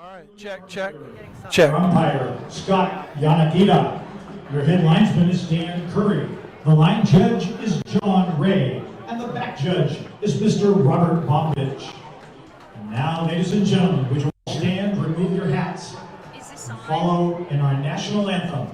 right, check. Our umpire, Scott Yanakita. Your head linesman is Dan Curry. The line judge is John Ray. And the back judge is Mr. Robert Bobovich. And now, ladies and gentlemen, would you all stand, remove your hats, and follow in our national anthem.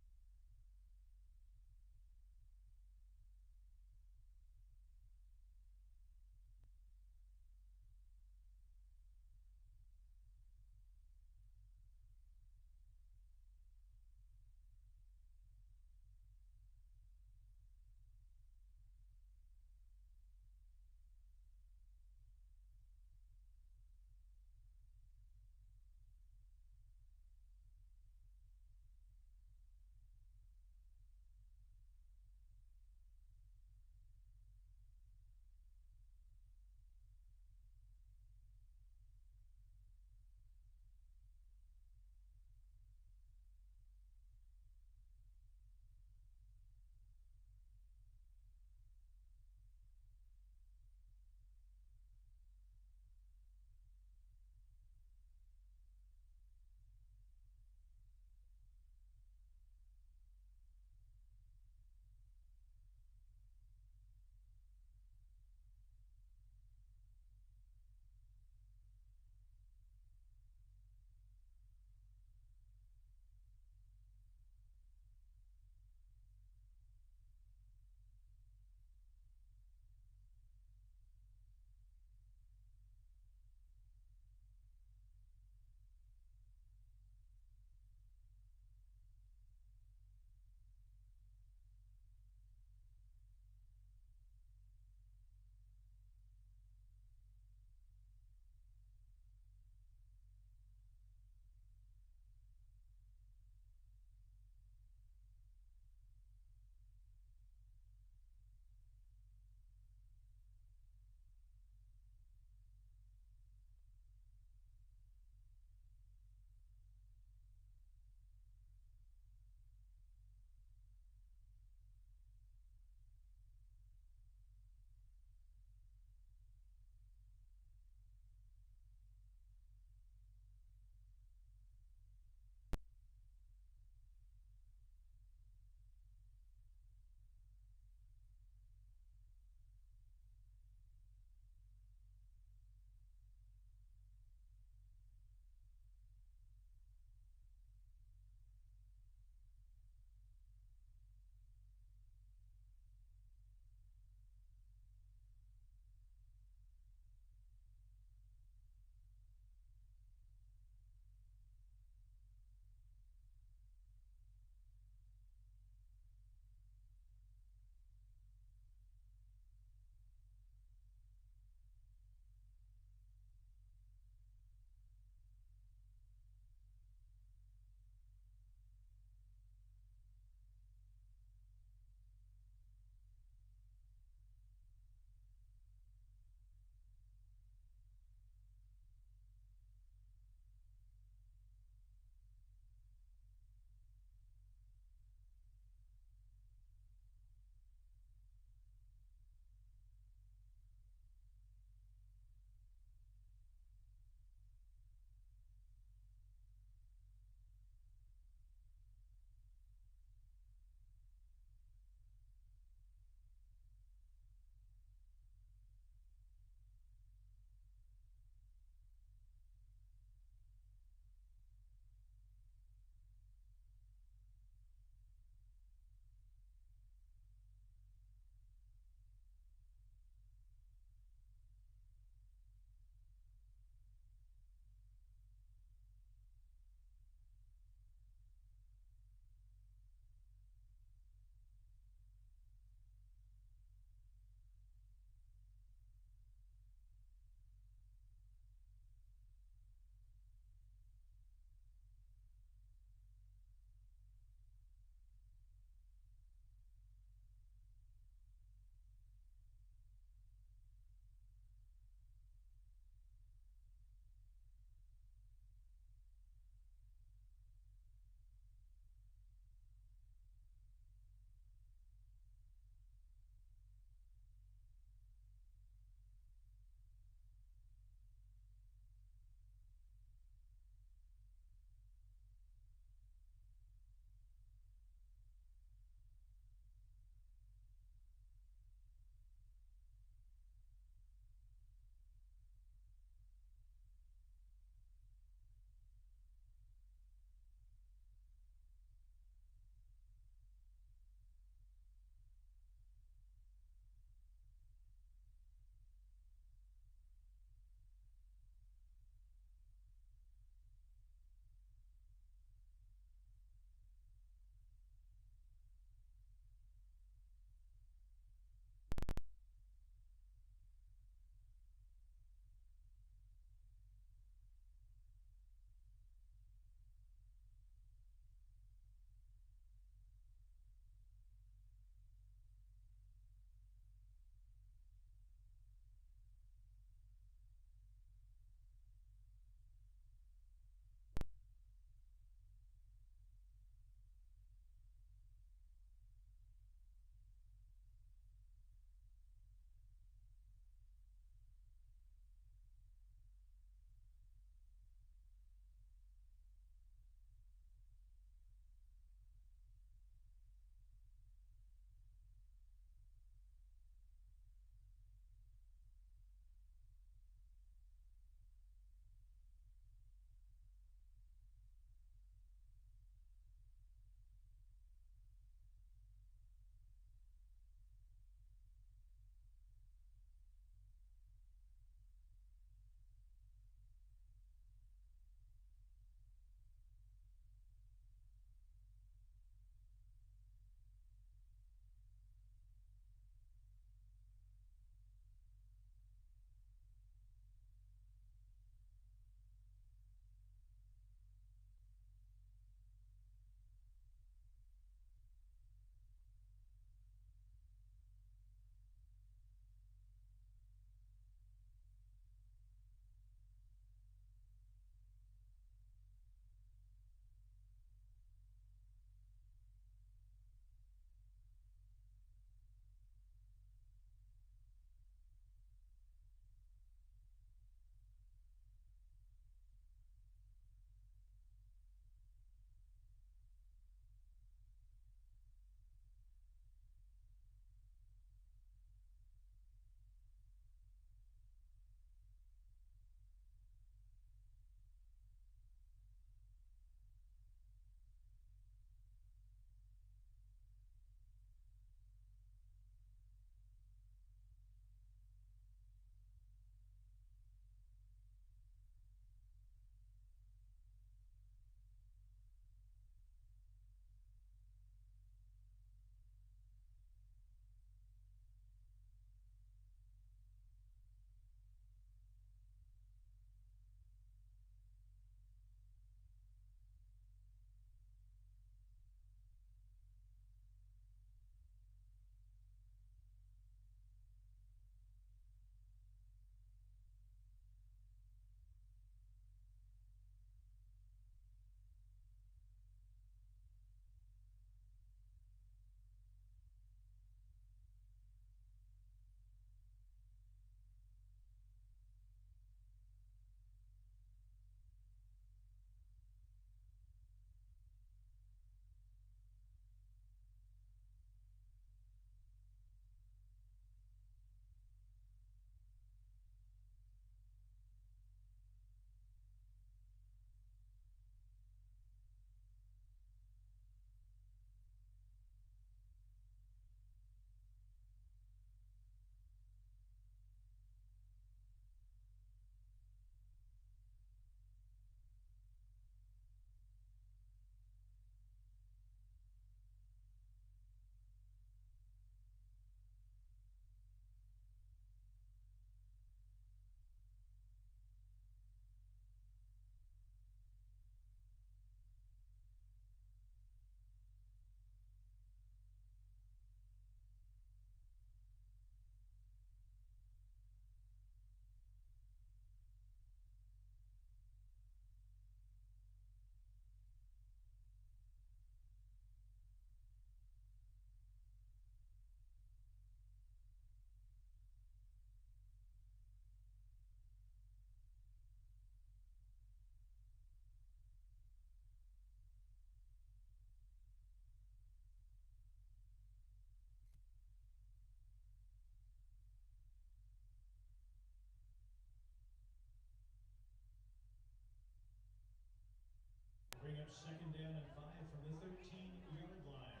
second down and 5 from the 13-yard line.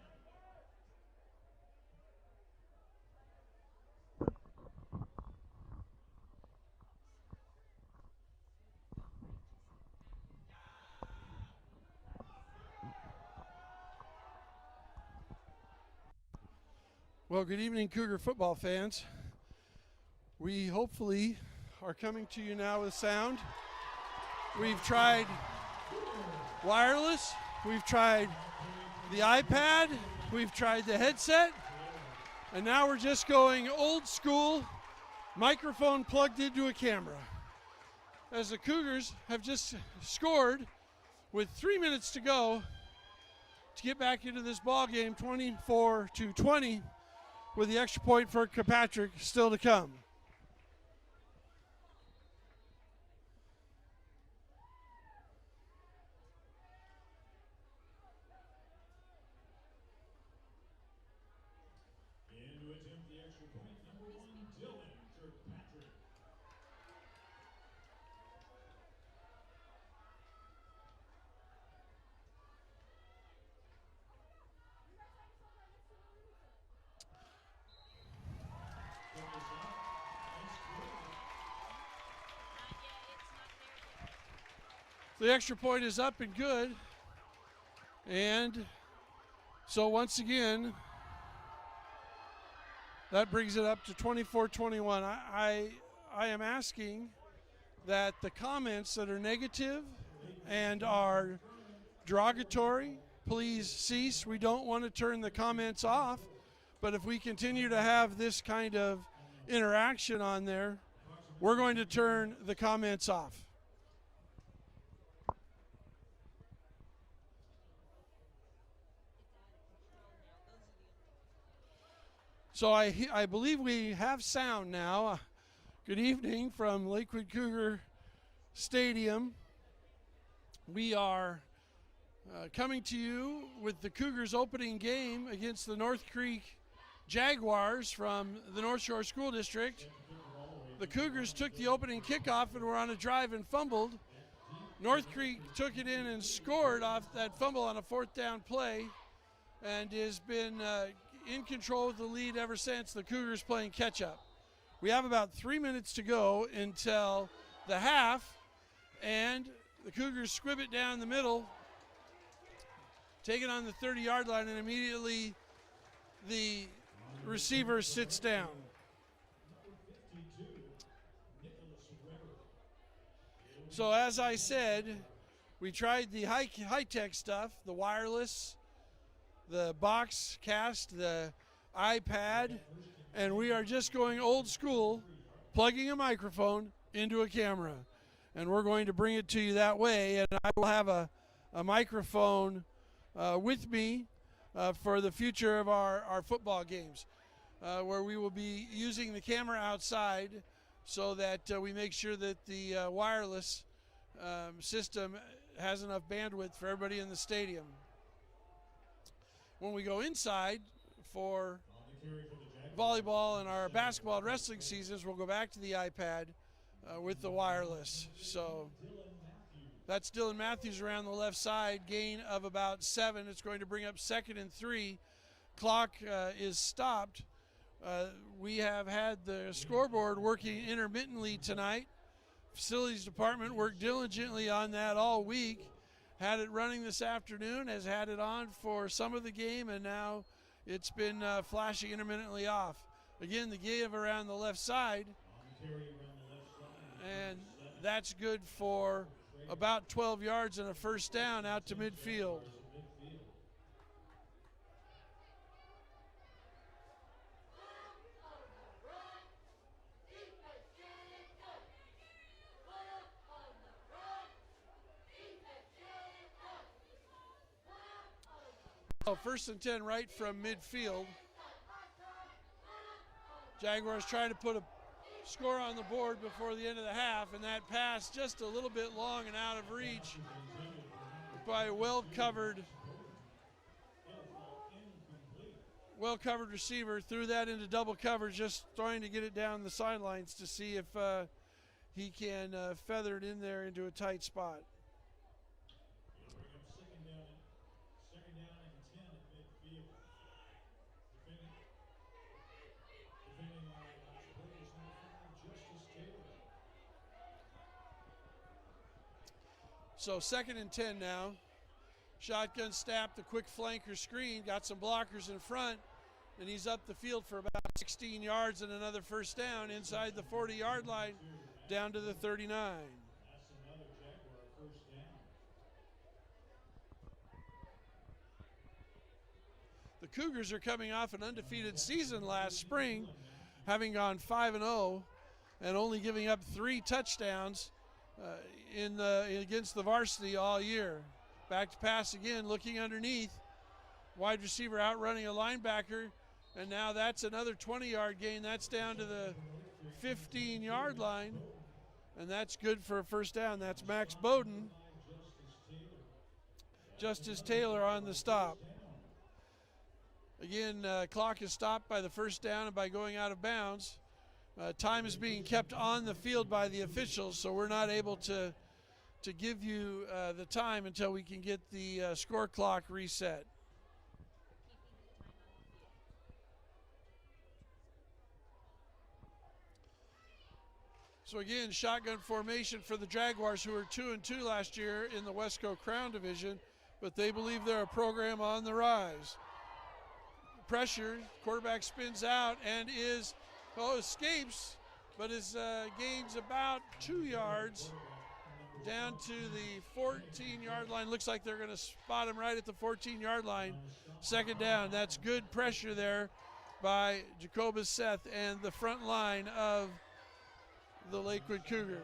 Well, good evening, Cougar football fans. We hopefully are coming to you now with sound. We've tried wireless, we've tried the iPad, we've tried the headset, and now we're just going old school, microphone plugged into a camera. As the Cougars have just scored with 3 minutes to go to get back into this ball game, 24-20, with the extra point for Kirkpatrick still to come. And to attempt the extra point, number 1, Dylan Kirkpatrick. The extra point is up and good. And so once again, that brings it up to 24-21. I am asking that the comments that are negative and are derogatory, please cease. We don't want to turn the comments off, but if we continue to have this kind of interaction on there, we're going to turn the comments off. So I believe we have sound now. Good evening from Lakewood Cougar Stadium. We are coming to you with the Cougars opening game against the North Creek Jaguars from the North Shore School District. The Cougars took the opening kickoff and were on a drive and fumbled. North Creek took it in and scored off that fumble on a 4th down play and has been in control of the lead ever since. The Cougars playing catch-up. We have about 3 minutes to go until the half, and the Cougars squib it down the middle, take it on the 30-yard line, and immediately the receiver sits down. So as I said, we tried the high-tech stuff, the wireless, the box cast, the iPad, and we are just going old school, plugging a microphone into a camera. And we're going to bring it to you that way, and I will have a microphone with me for the future of our football games, where we will be using the camera outside so that we make sure that the wireless system has enough bandwidth for everybody in the stadium. When we go inside for volleyball and our basketball and wrestling seasons, we'll go back to the iPad with the wireless. So that's Dylan Matthews around the left side, gain of about 7. It's going to bring up 2nd and 3. Clock is stopped. We have had the scoreboard working intermittently tonight. Facilities department worked diligently on that all week. Had it running this afternoon, has had it on for some of the game, and now it's been flashing intermittently off. Again, the give around the left side, and that's good for about 12 yards and a first down out to midfield. Oh, 1st and 10 right from midfield. Jaguars trying to put a score on the board before the end of the half, and that pass just a little bit long and out of reach by a well-covered receiver. Threw that into double coverage, just trying to get it down the sidelines to see if he can feather it in there into a tight spot. So 2nd and 10 now. Shotgun snap, the quick flanker screen, got some blockers in front, and he's up the field for about 16 yards and another first down inside the 40-yard line down to the 39. That's another Jaguar first down. The Cougars are coming off an undefeated season last spring, having gone 5-0 and only giving up 3 touchdowns against the varsity all year. Back to pass again, looking underneath. Wide receiver outrunning a linebacker, and now that's another 20-yard gain. That's down to the 15-yard line, and that's good for a first down. That's Max Bowden. Justice Taylor on the stop. Again, clock is stopped by the first down and by going out of bounds. Time is being kept on the field by the officials, so we're not able to give you the time until we can get the score clock reset. So again, shotgun formation for the Jaguars, who were 2-2 last year in the Westco Crown Division, but they believe they're a program on the rise. Pressure, quarterback spins out and escapes, but gains about 2 yards down to the 14-yard line. Looks like they're going to spot him right at the 14-yard line. 2nd down. That's good pressure there by Jacobus Seth and the front line of the Lakewood Cougars.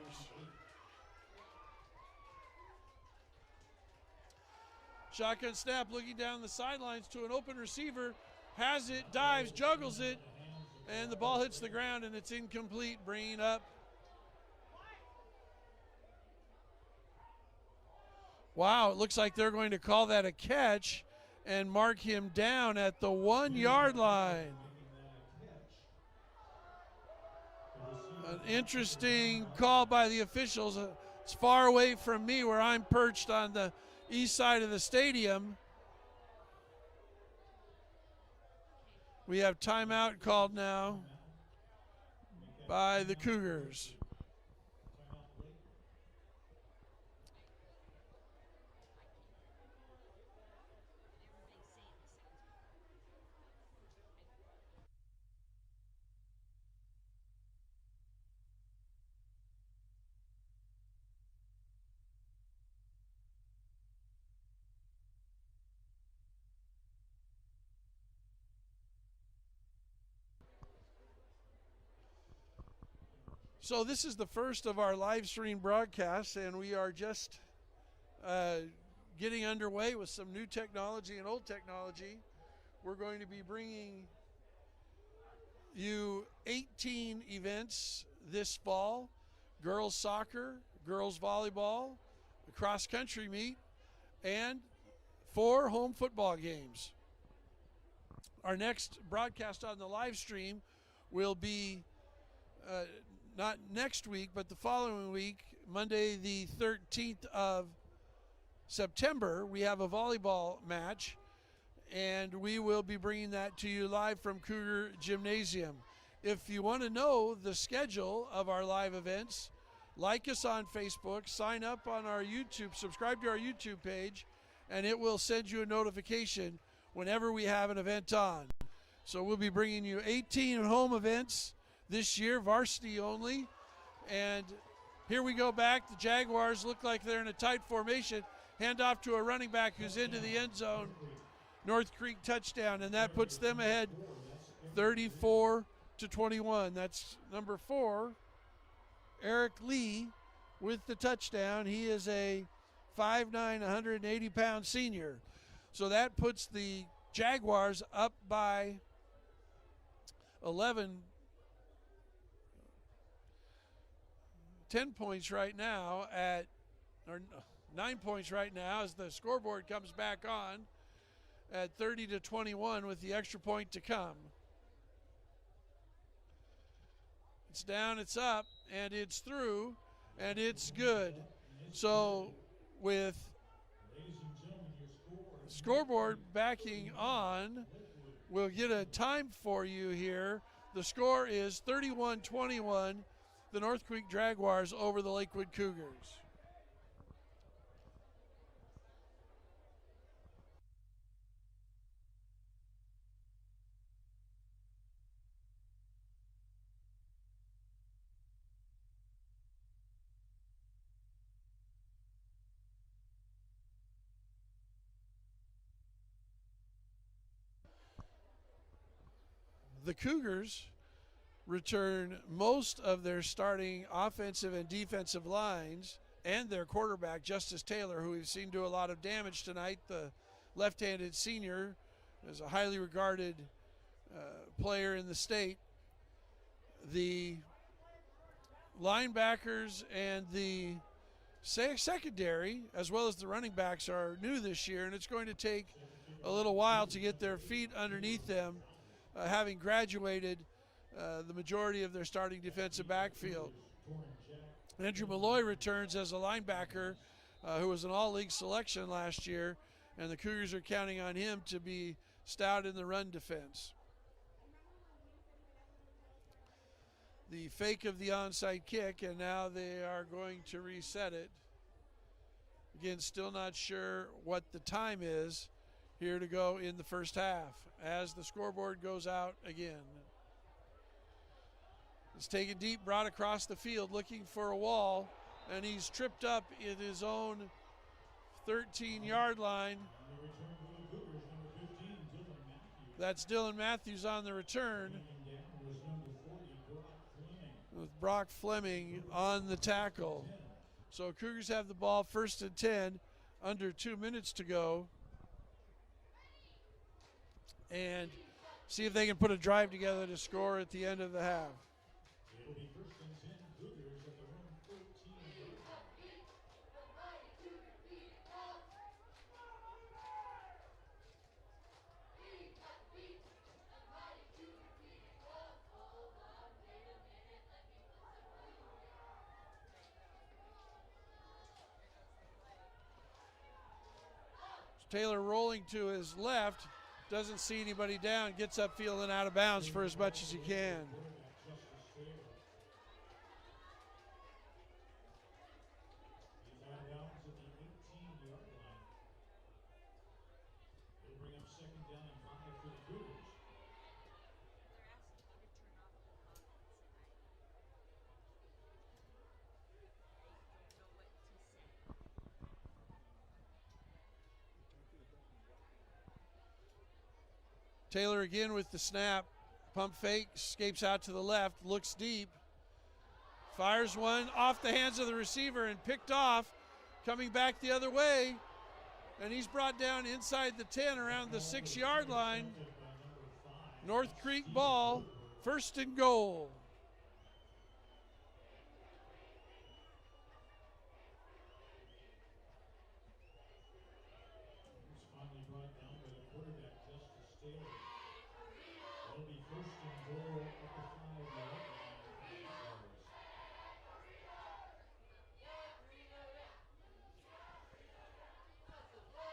Shotgun snap, looking down the sidelines to an open receiver. Has it, dives, juggles it, and the ball hits the ground and it's incomplete, bringing up. Wow, it looks like they're going to call that a catch and mark him down at the 1-yard line. An interesting call by the officials. It's far away from me where I'm perched on the east side of the stadium. We have timeout called now by the Cougars. So this is the first of our live stream broadcasts, and we are just getting underway with some new technology and old technology. We're going to be bringing you 18 events this fall: girls soccer, girls volleyball, a cross-country meet, and 4 home football games. Our next broadcast on the live stream will be not next week, but the following week, Monday the 13th of September. We have a volleyball match, and we will be bringing that to you live from Cougar Gymnasium. If you want to know the schedule of our live events, like us on Facebook, sign up on our YouTube, subscribe to our YouTube page, and it will send you a notification whenever we have an event on. So we'll be bringing you 18 home events this year, varsity only. And here we go back. The Jaguars look like they're in a tight formation. Hand off to a running back who's into the end zone. North Creek touchdown, and that puts them ahead 34-21. That's number 4, Eric Lee, with the touchdown. He is a 5'9", 180-pound senior. So that puts the Jaguars up by 10 points right now or 9 points right now as the scoreboard comes back on at 30-21 with the extra point to come. It's down, it's up, and it's through, and it's good. So with Scoreboard backing on. We'll get a time for you here. The score is 31-21, the North Creek Jaguars over the Lakewood Cougars. The Cougars return most of their starting offensive and defensive lines and their quarterback, Justice Taylor, who we've seen do a lot of damage tonight. The left-handed senior is a highly regarded player in the state. The linebackers and the secondary, as well as the running backs, are new this year, and it's going to take a little while to get their feet underneath them, having graduated the majority of their starting defensive backfield. Andrew Malloy returns as a linebacker who was an all-league selection last year, and the Cougars are counting on him to be stout in the run defense. The fake of the onside kick, and now they are going to reset it. Again, still not sure what the time is here to go in the first half as the scoreboard goes out again. It's taken deep, brought across the field, looking for a wall, and he's tripped up in his own 13-yard line. That's Dylan Matthews on the return, with Brock Fleming on the tackle. So Cougars have the ball, 1st and 10, under 2 minutes to go. And see if they can put a drive together to score at the end of the half. It'll be 1st and 10, Cougars at their own 13. Taylor rolling to his left, doesn't see anybody down, gets upfield and out of bounds for as much as he can. Taylor again with the snap. Pump fake, escapes out to the left, looks deep. Fires one off the hands of the receiver and picked off. Coming back the other way. And he's brought down inside the 10 around the 6-yard line. North Creek ball, 1st and goal.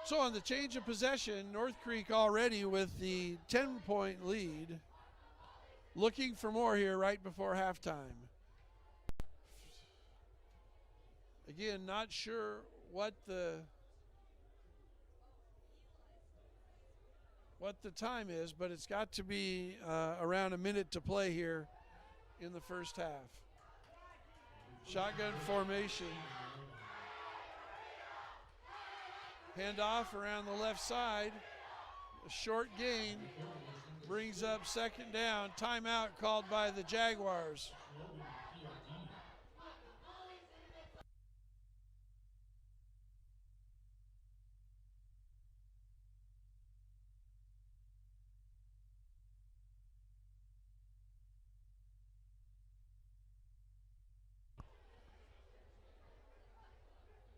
So on the change of possession, North Creek already with the 10-point lead. Looking for more here right before halftime. Again, not sure what the time is, but it's got to be around a minute to play here in the first half. Shotgun formation. Handoff around the left side. A short gain brings up 2nd down. Timeout called by the Jaguars.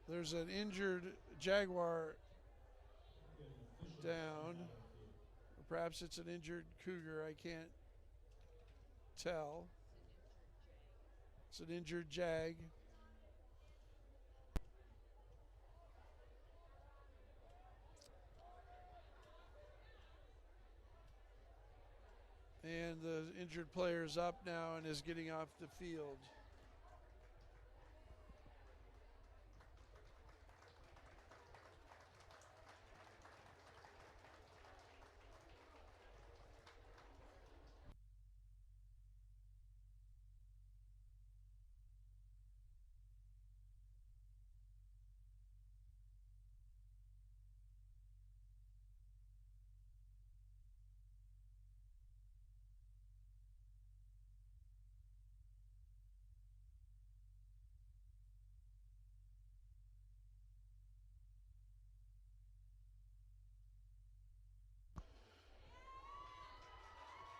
There's an injured Jaguar down. Or perhaps it's an injured Cougar. I can't tell. It's an injured Jag. And the injured player is up now and is getting off the field.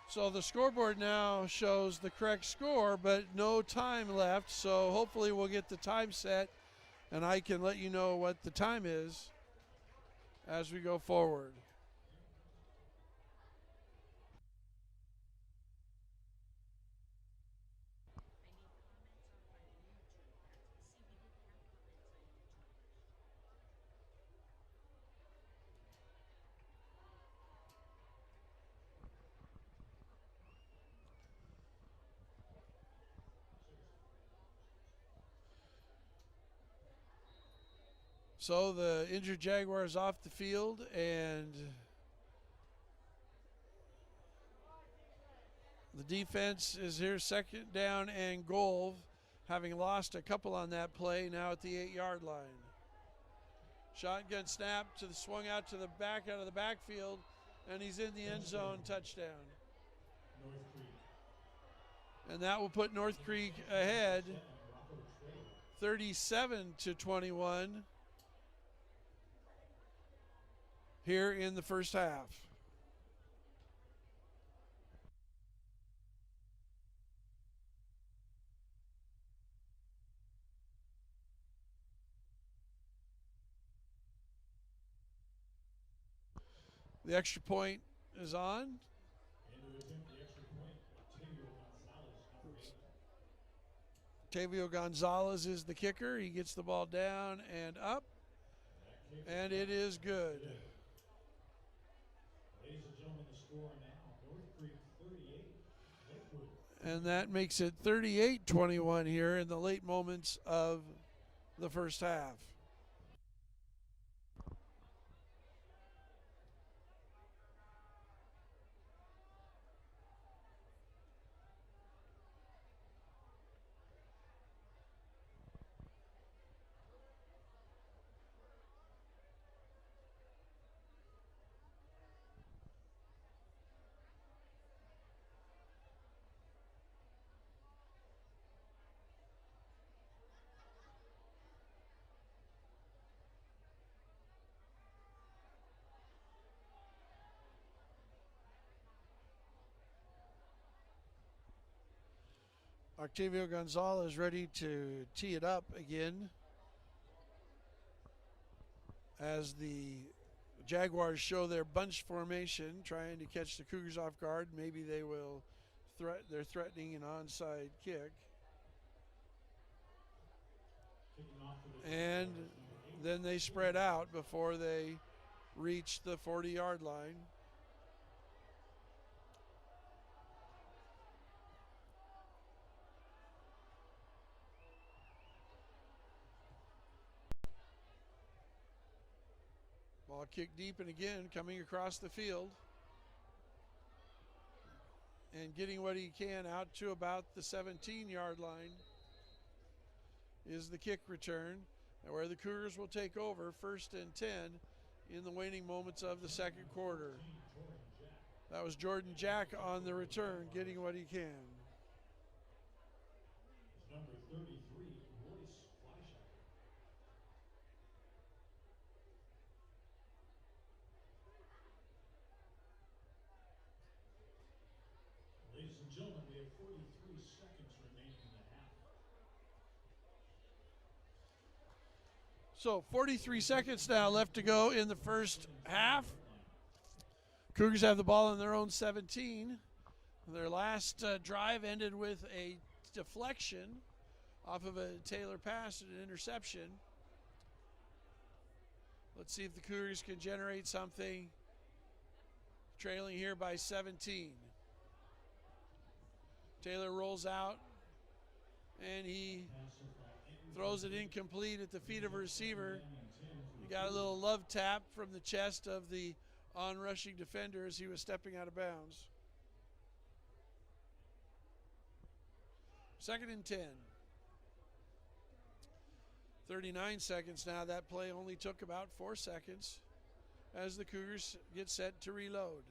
So the scoreboard now shows the correct score, but no time left. So hopefully we'll get the time set, and I can let you know what the time is as we go forward. So the injured Jaguar is off the field, and the defense is here, second down and goal, having lost a couple on that play, now at the 8-yard line. Shotgun snap to the swung out to the back, out of the backfield, and he's in the end zone, touchdown. And that will put North Creek ahead 37-21 here in the first half. The extra point is on. Tavio Gonzalez is the kicker. He gets the ball down and up, and it is good. Ladies and gentlemen, the score now, North Creek 38, Lakewood. And that makes it 38-21 here in the late moments of the first half. Octavio Gonzalez ready to tee it up again as the Jaguars show their bunch formation, trying to catch the Cougars off guard. Maybe they will they're threatening an onside kick. And then they spread out before they reach the 40-yard line. Ball kicked deep, and again coming across the field and getting what he can out to about the 17-yard line is the kick return, and where the Cougars will take over 1st and 10 in the waning moments of the second quarter. That was Jordan Jack on the return, getting what he can. Number 33, Royce Fleischer. Ladies and gentlemen, we have 43 seconds remaining in the half. So 43 seconds now left to go in the first half. Cougars have the ball in their own 17. Their last drive ended with a deflection off of a Taylor pass and an interception. Let's see if the Cougars can generate something, trailing here by 17. Taylor rolls out, and he throws it incomplete at the feet of a receiver. He got a little love tap from the chest of the on-rushing defender as he was stepping out of bounds. 2nd and 10. 39 seconds now. That play only took about 4 seconds as the Cougars get set to reload.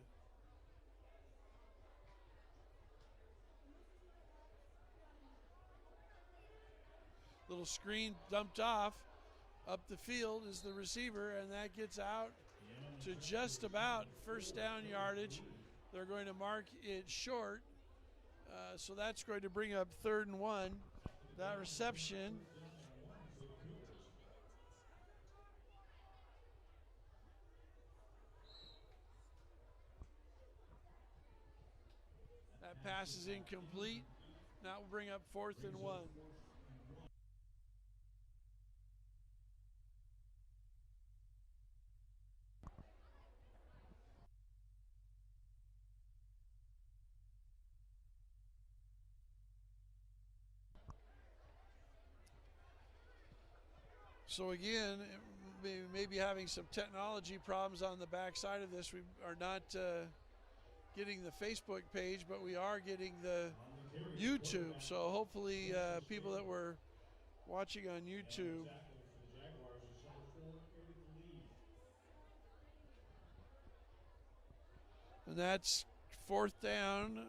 Little screen dumped off. Up the field is the receiver, and that gets out to just about first down yardage. They're going to mark it short. So that's going to bring up 3rd and 1. That reception that pass is incomplete. That will bring up 4th and 1. So again, maybe having some technology problems on the backside of this. We are not getting the Facebook page, but we are getting the YouTube. So hopefully people that were watching on YouTube. And that's 4th down.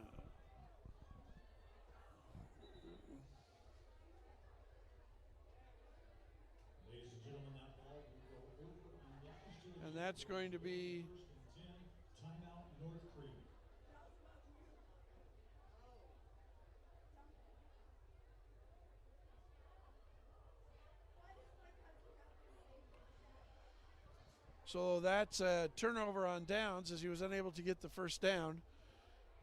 And that's going to be timeout North Creek. So that's a turnover on downs as he was unable to get the first down.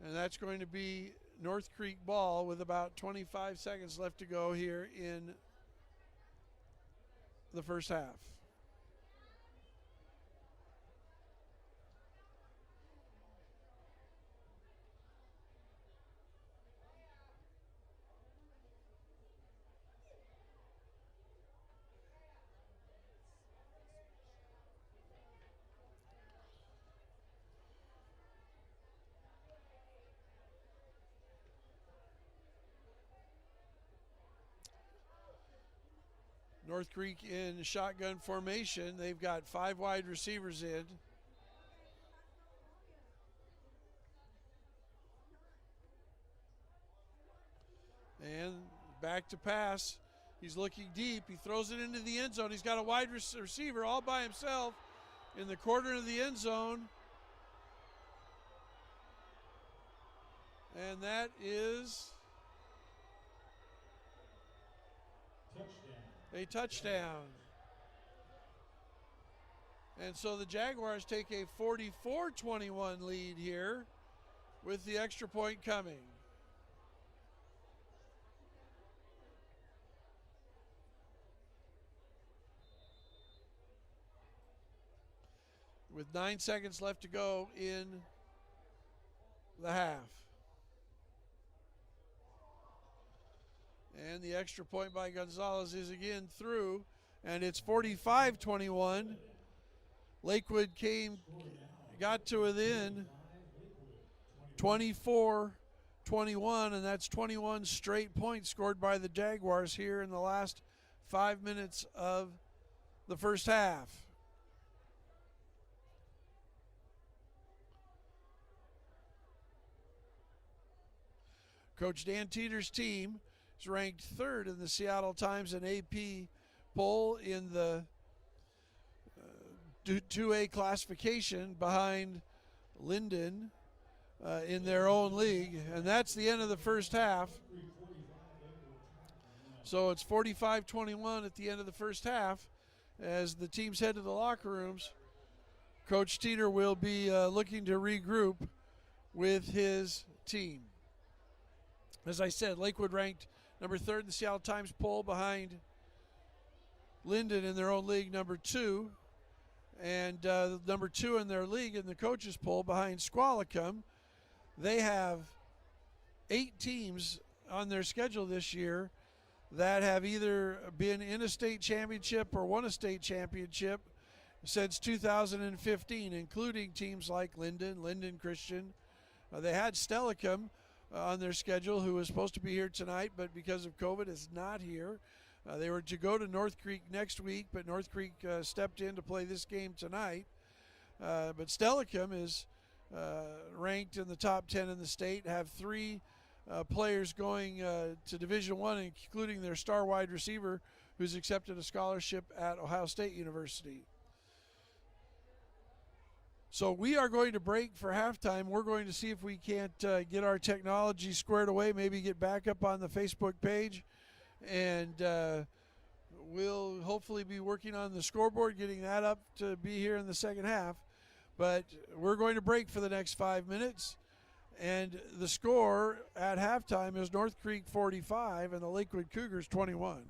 And that's going to be North Creek ball with about 25 seconds left to go here in the first half. North Creek in shotgun formation. They've got 5 wide receivers in. And back to pass. He's looking deep. He throws it into the end zone. He's got a wide receiver all by himself in the corner of the end zone. And that is a touchdown. And so the Jaguars take a 44-21 lead here with the extra point coming. With 9 seconds left to go in the half. And the extra point by Gonzalez is again through, and it's 45-21. Lakewood got to within 24-21, and that's 21 straight points scored by the Jaguars here in the last 5 minutes of the first half. Coach Dan Teeter's team is ranked 3rd in the Seattle Times and AP poll in the 2A classification behind Linden in their own league. And that's the end of the first half. So it's 45-21 at the end of the first half. As the teams head to the locker rooms, Coach Teeter will be looking to regroup with his team. As I said, Lakewood ranked number 3rd in the Seattle Times poll behind Linden in their own league, number 2. And number 2 in their league in the coaches poll behind Squalicum. They have 8 teams on their schedule this year that have either been in a state championship or won a state championship since 2015, including teams like Linden Christian. They had Stellicum on their schedule, who was supposed to be here tonight, but because of COVID is not here. They were to go to North Creek next week, but North Creek stepped in to play this game tonight. But Stellicum is ranked in the top 10 in the state, have 3 players going to Division I, including their star wide receiver, who's accepted a scholarship at Ohio State University. So we are going to break for halftime. We're going to see if we can't get our technology squared away, maybe get back up on the Facebook page, and we'll hopefully be working on the scoreboard, getting that up to be here in the second half. But we're going to break for the next 5 minutes, and the score at halftime is North Creek 45 and the Lakewood Cougars 21.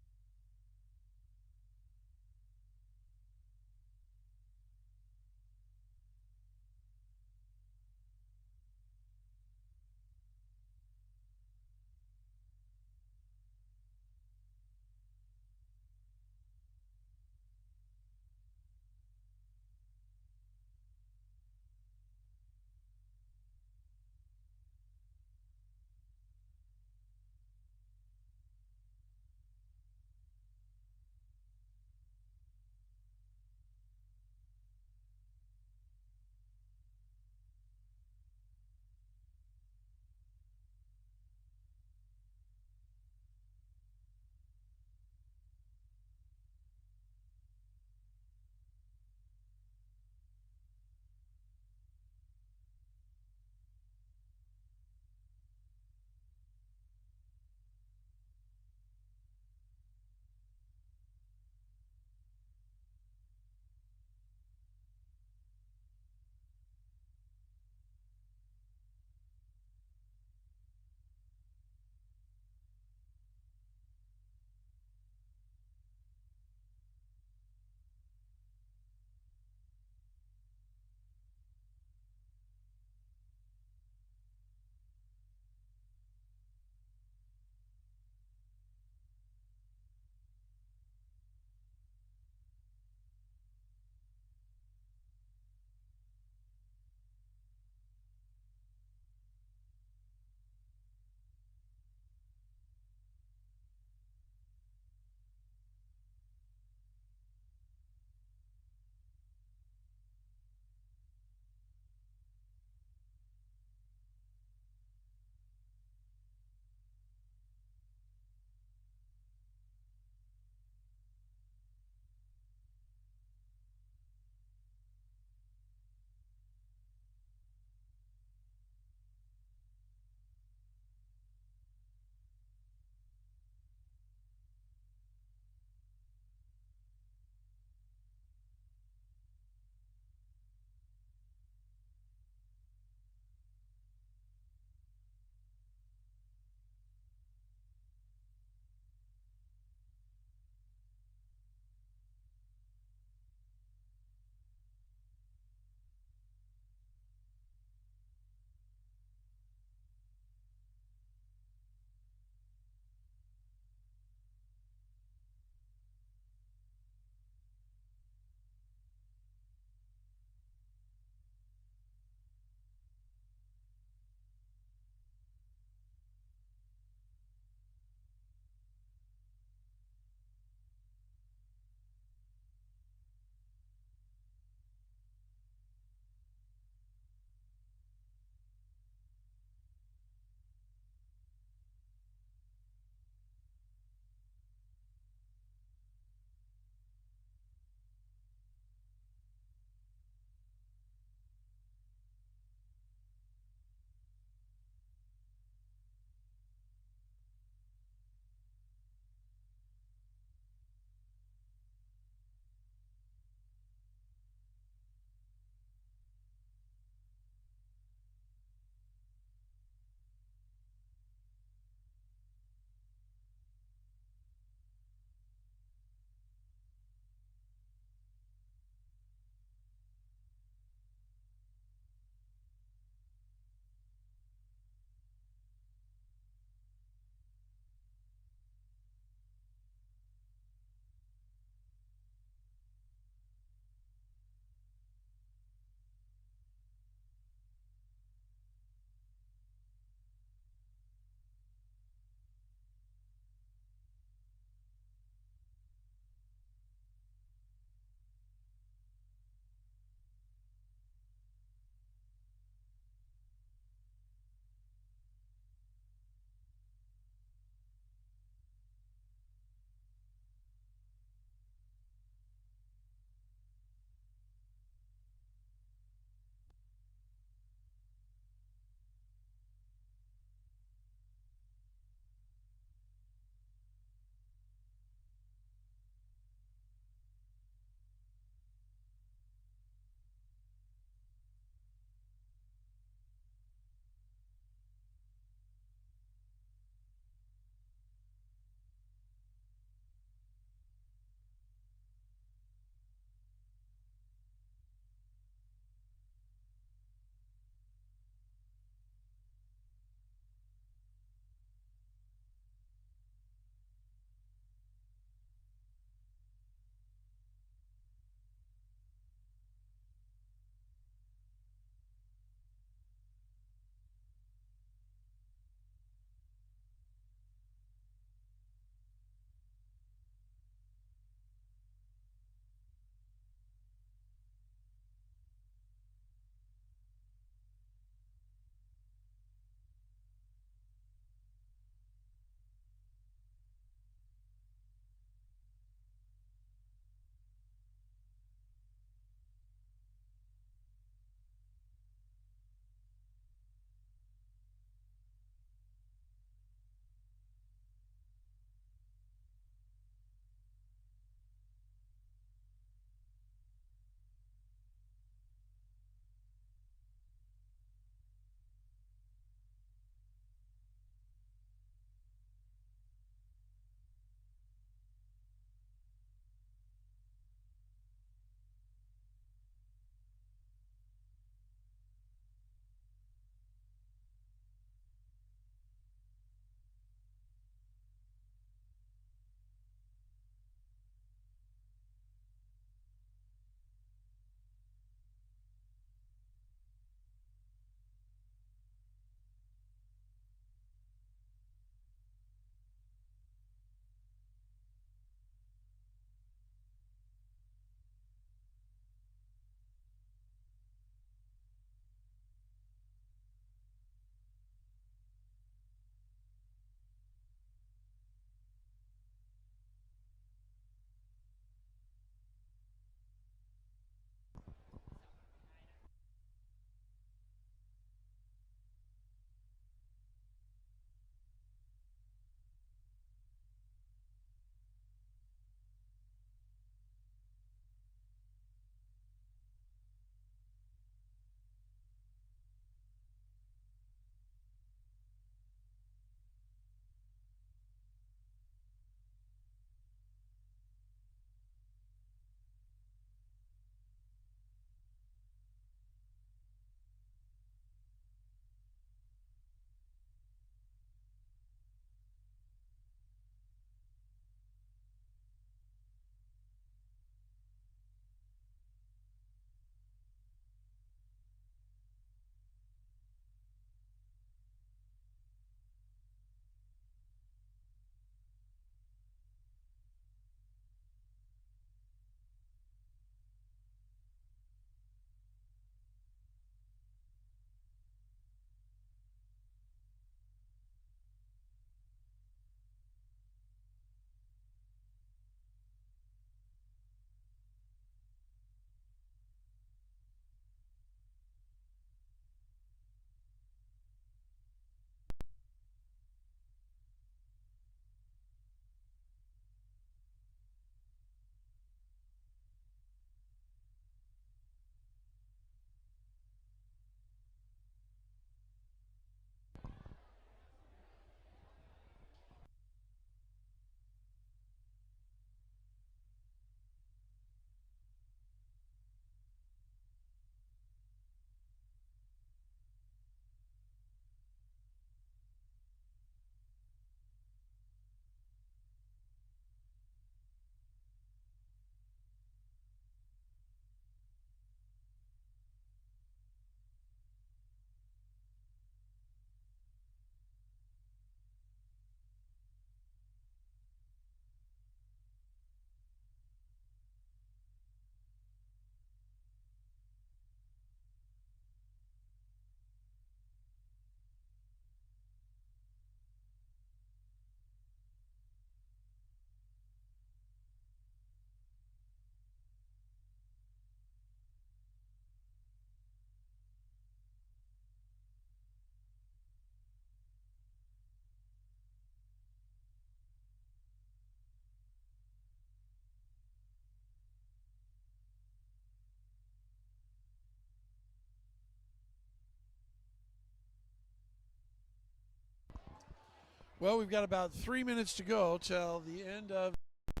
Well, we've got about 3 minutes to go till the end of the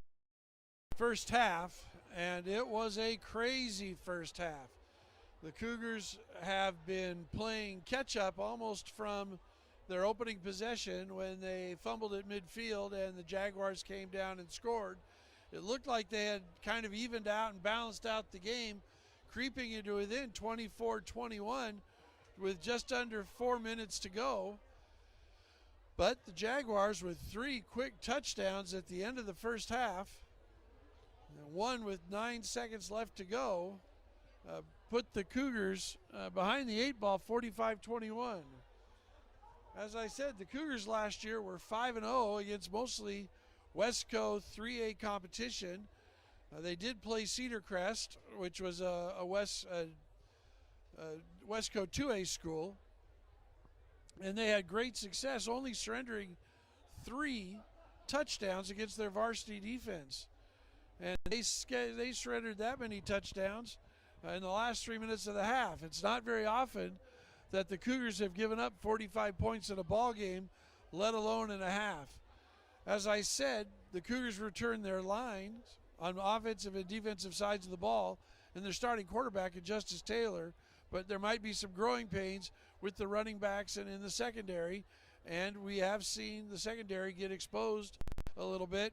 first half, and it was a crazy first half. The Cougars have been playing catch-up almost from their opening possession when they fumbled at midfield and the Jaguars came down and scored. It looked like they had kind of evened out and balanced out the game, creeping into within 24-21 with just under 4 minutes to go. But the Jaguars, with 3 quick touchdowns at the end of the first half, one with 9 seconds left to go, put the Cougars behind the 8 ball 45-21. As I said, the Cougars last year were 5-0 against mostly Westco 3A competition. They did play Cedar Crest, which was a Westco 2A school, and they had great success, only surrendering 3 touchdowns against their varsity defense. And they surrendered that many touchdowns in the last 3 minutes of the half. It's not very often that the Cougars have given up 45 points in a ball game, let alone in a half. As I said, the Cougars returned their lines on offensive and defensive sides of the ball, and their starting quarterback is Justice Taylor, but there might be some growing pains with the running backs and in the secondary, and we have seen the secondary get exposed a little bit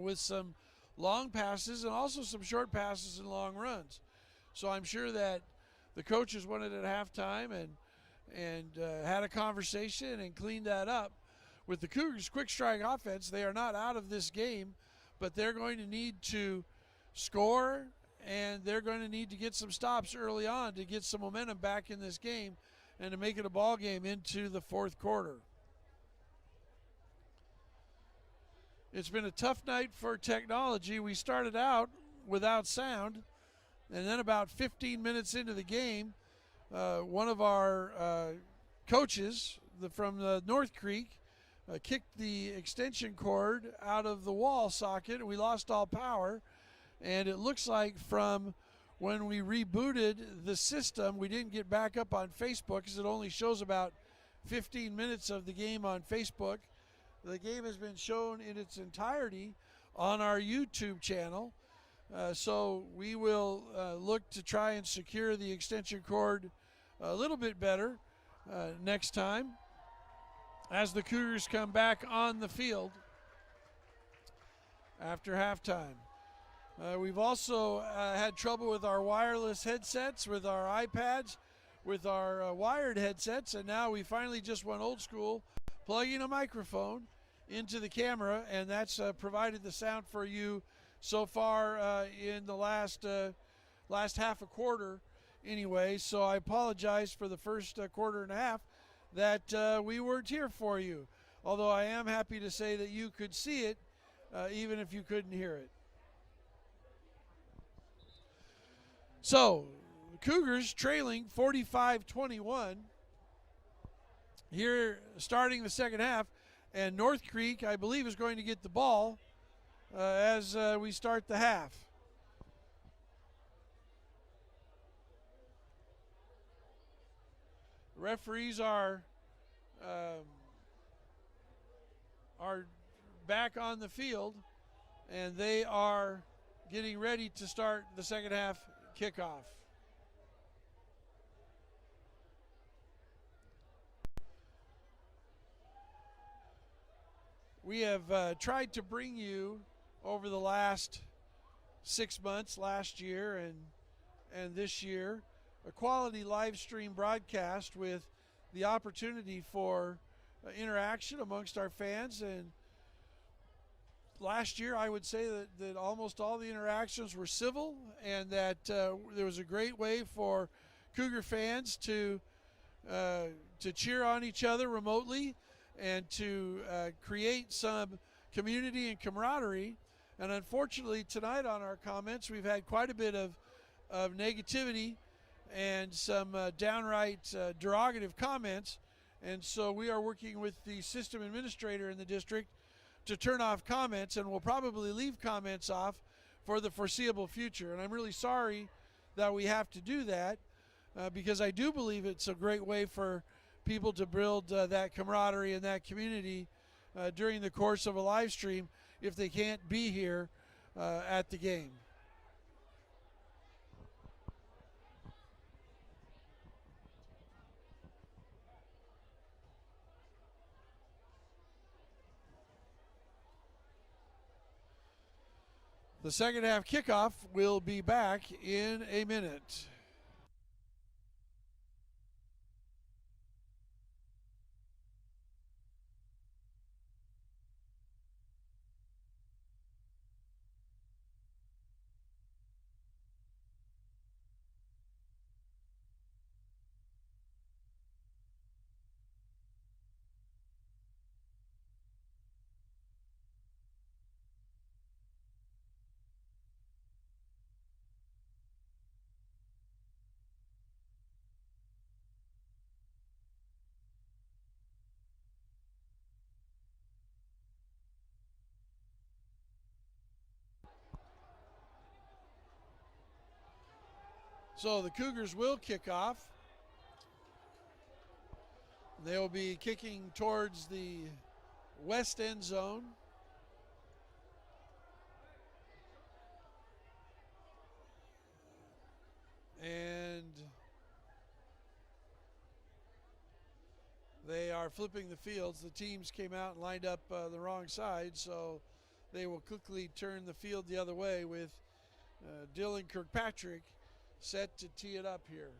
with some long passes and also some short passes and long runs. So I'm sure that the coaches went it at halftime and had a conversation and cleaned that up. With the Cougars' quick strike offense, they are not out of this game, but they're going to need to score, and they're going to need to get some stops early on to get some momentum back in this game and to make it a ball game into the fourth quarter. It's been a tough night for technology. We started out without sound, and then about 15 minutes into the game, one of our coaches from the North Creek kicked the extension cord out of the wall socket, and we lost all power. And it looks like from when we rebooted the system, we didn't get back up on Facebook because it only shows about 15 minutes of the game on Facebook. The game has been shown in its entirety on our YouTube channel. So we will look to try and secure the extension cord a little bit better next time as the Cougars come back on the field after halftime. We've also had trouble with our wireless headsets, with our iPads, with our wired headsets, and now we finally just went old school, plugging a microphone into the camera, and that's provided the sound for you so far in the last half a quarter anyway. So I apologize for the first quarter and a half that we weren't here for you, although I am happy to say that you could see it even if you couldn't hear it. So the Cougars trailing 45-21 here starting the second half, and North Creek, I believe, is going to get the ball as we start the half. The referees are back on the field, and they are getting ready to start the second half kickoff. We have tried to bring you over the last 6 months, last year and this year, a quality live stream broadcast with the opportunity for interaction amongst our fans. And last year, I would say that almost all the interactions were civil, and that there was a great way for Cougar fans to cheer on each other remotely and to create some community and camaraderie. And unfortunately, tonight on our comments, we've had quite a bit of negativity and some downright derogative comments. And so we are working with the system administrator in the district to turn off comments, and we'll probably leave comments off for the foreseeable future. And I'm really sorry that we have to do that because I do believe it's a great way for people to build that camaraderie and that community during the course of a live stream if they can't be here at the game. The second half kickoff will be back in a minute. So the Cougars will kick off. They'll be kicking towards the west end zone. And they are flipping the fields. The teams came out and lined up the wrong side, so they will quickly turn the field the other way with Dylan Kirkpatrick set to tee it up here.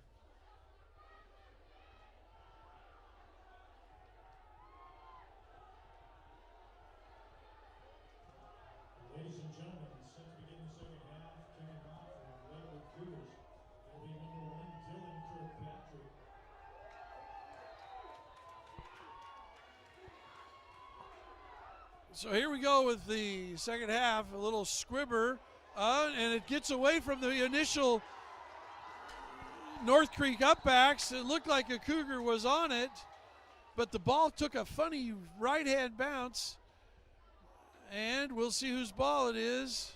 Ladies and gentlemen, set to begin the second half, kicking off for the Lakewood Cougars. It'll be number 1, Dylan Kirkpatrick. So here we go with the second half, a little squibber, and it gets away from the initial North Creek upbacks. It looked like a Cougar was on it, but the ball took a funny right-hand bounce, and we'll see whose ball it is.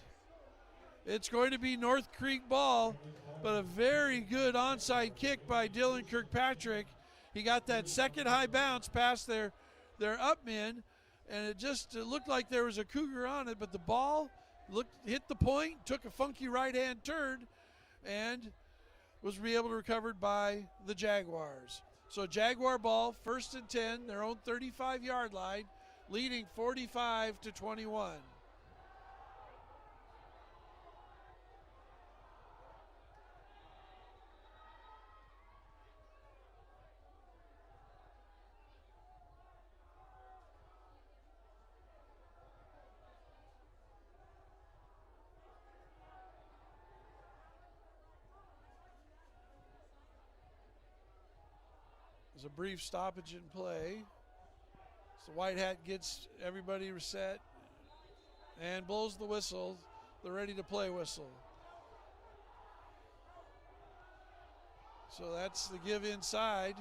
It's going to be North Creek ball, but a very good onside kick by Dylan Kirkpatrick. He got that second high bounce past their up men, and it looked like there was a Cougar on it, but the ball hit the point, took a funky right-hand turn, and was able to be recovered by the Jaguars. So Jaguar ball, 1st and 10, their own 35-yard line, leading 45-21. There's a brief stoppage in play. So White Hat gets everybody reset and blows the whistle, the ready to play whistle. So that's the give inside.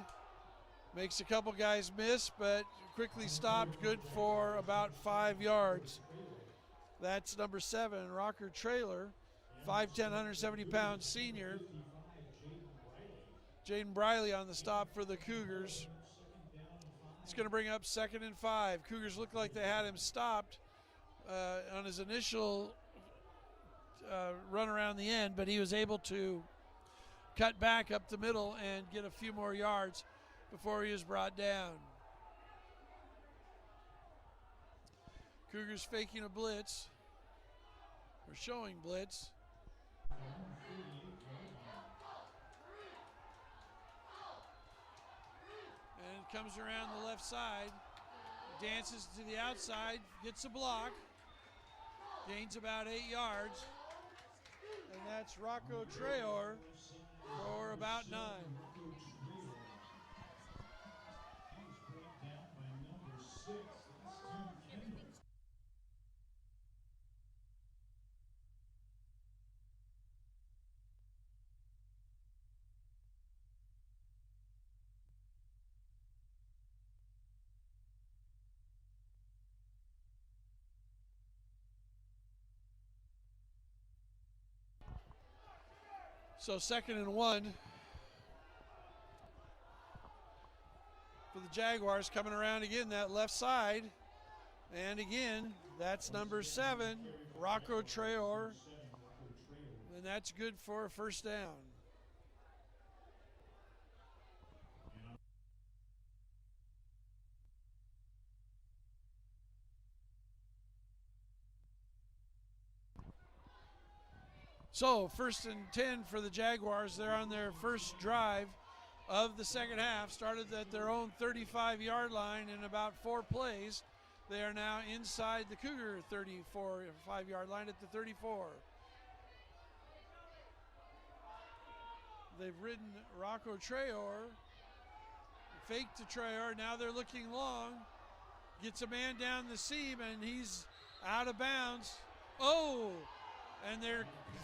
Makes a couple guys miss, but quickly stopped, good for about 5 yards. That's number 7, Rocker Trailer, 5'10", 170-pound senior. Jaden Briley on the stop for the Cougars. It's going to bring up 2nd and 5. Cougars look like they had him stopped on his initial run around the end, but he was able to cut back up the middle and get a few more yards before he was brought down. Cougars faking a blitz, or showing blitz. And comes around the left side, dances to the outside, gets a block, gains about 8 yards, and that's Rocco Traor for about 9. So 2nd and 1. the Jaguars coming around again, that left side. And again, that's number 7, Rocco Traore. And that's good for a first down. So 1st and 10 for the Jaguars. They're on their first drive of the second half. Started at their own 35-yard line in about 4 plays. They are now inside the Cougar 5-yard line at the 34. They've ridden Rocco Traore, faked to Traore. Now they're looking long. Gets a man down the seam, and he's out of bounds. Oh, and they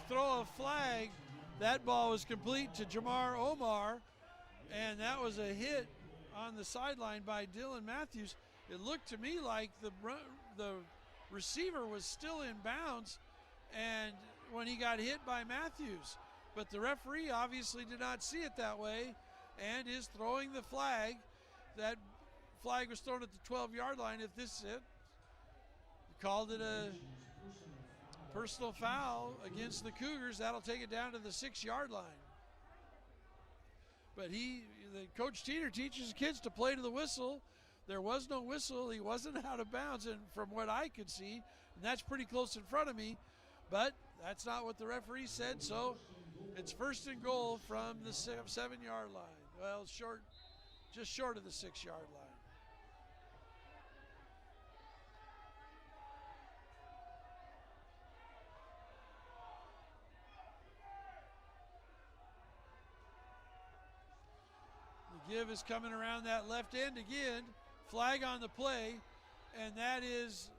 throw a flag. That ball was complete to Jamar Omar, and that was a hit on the sideline by Dylan Matthews. It looked to me like the receiver was still in bounds and when he got hit by Matthews. But the referee obviously did not see it that way and is throwing the flag. That flag was thrown at the 12-yard line. If this is it, he called it a personal foul against the Cougars. That'll take it down to the 6-yard line. But the Coach Teeter teaches kids to play to the whistle. There was no whistle. He wasn't out of bounds, and from what I could see, and that's pretty close in front of me, but that's not what the referee said, so it's 1st and goal from the 7-yard line. Well, just short of the 6-yard line. The give is coming around that left end again. Flag on the play, and that is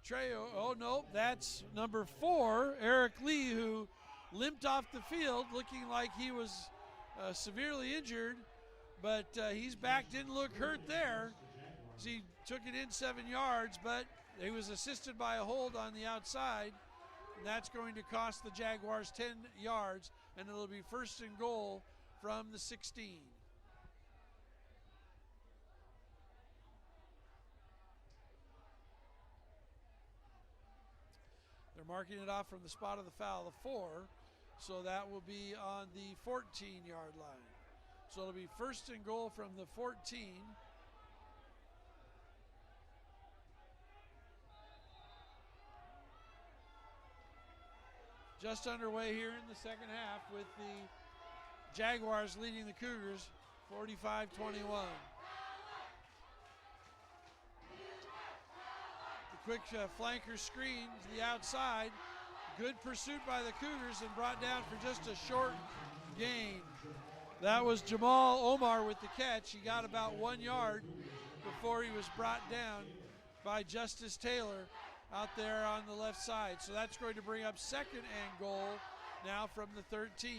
Traore. Oh, no, that's number 4, Eric Lee, who limped off the field looking like he was severely injured, but he's back, didn't look hurt there. He took it in 7 yards, but he was assisted by a hold on the outside, and that's going to cost the Jaguars 10 yards, and it'll be 1st and goal from the 16. They're marking it off from the spot of the foul, the 4, so that will be on the 14-yard line. So it'll be 1st and goal from the 14. Just underway here in the second half with the Jaguars leading the Cougars 45-21. Quick flanker screen to the outside. Good pursuit by the Cougars and brought down for just a short gain. That was Jamal Omar with the catch. He got about 1 yard before he was brought down by Justice Taylor out there on the left side. So that's going to bring up 2nd and goal now from the 13.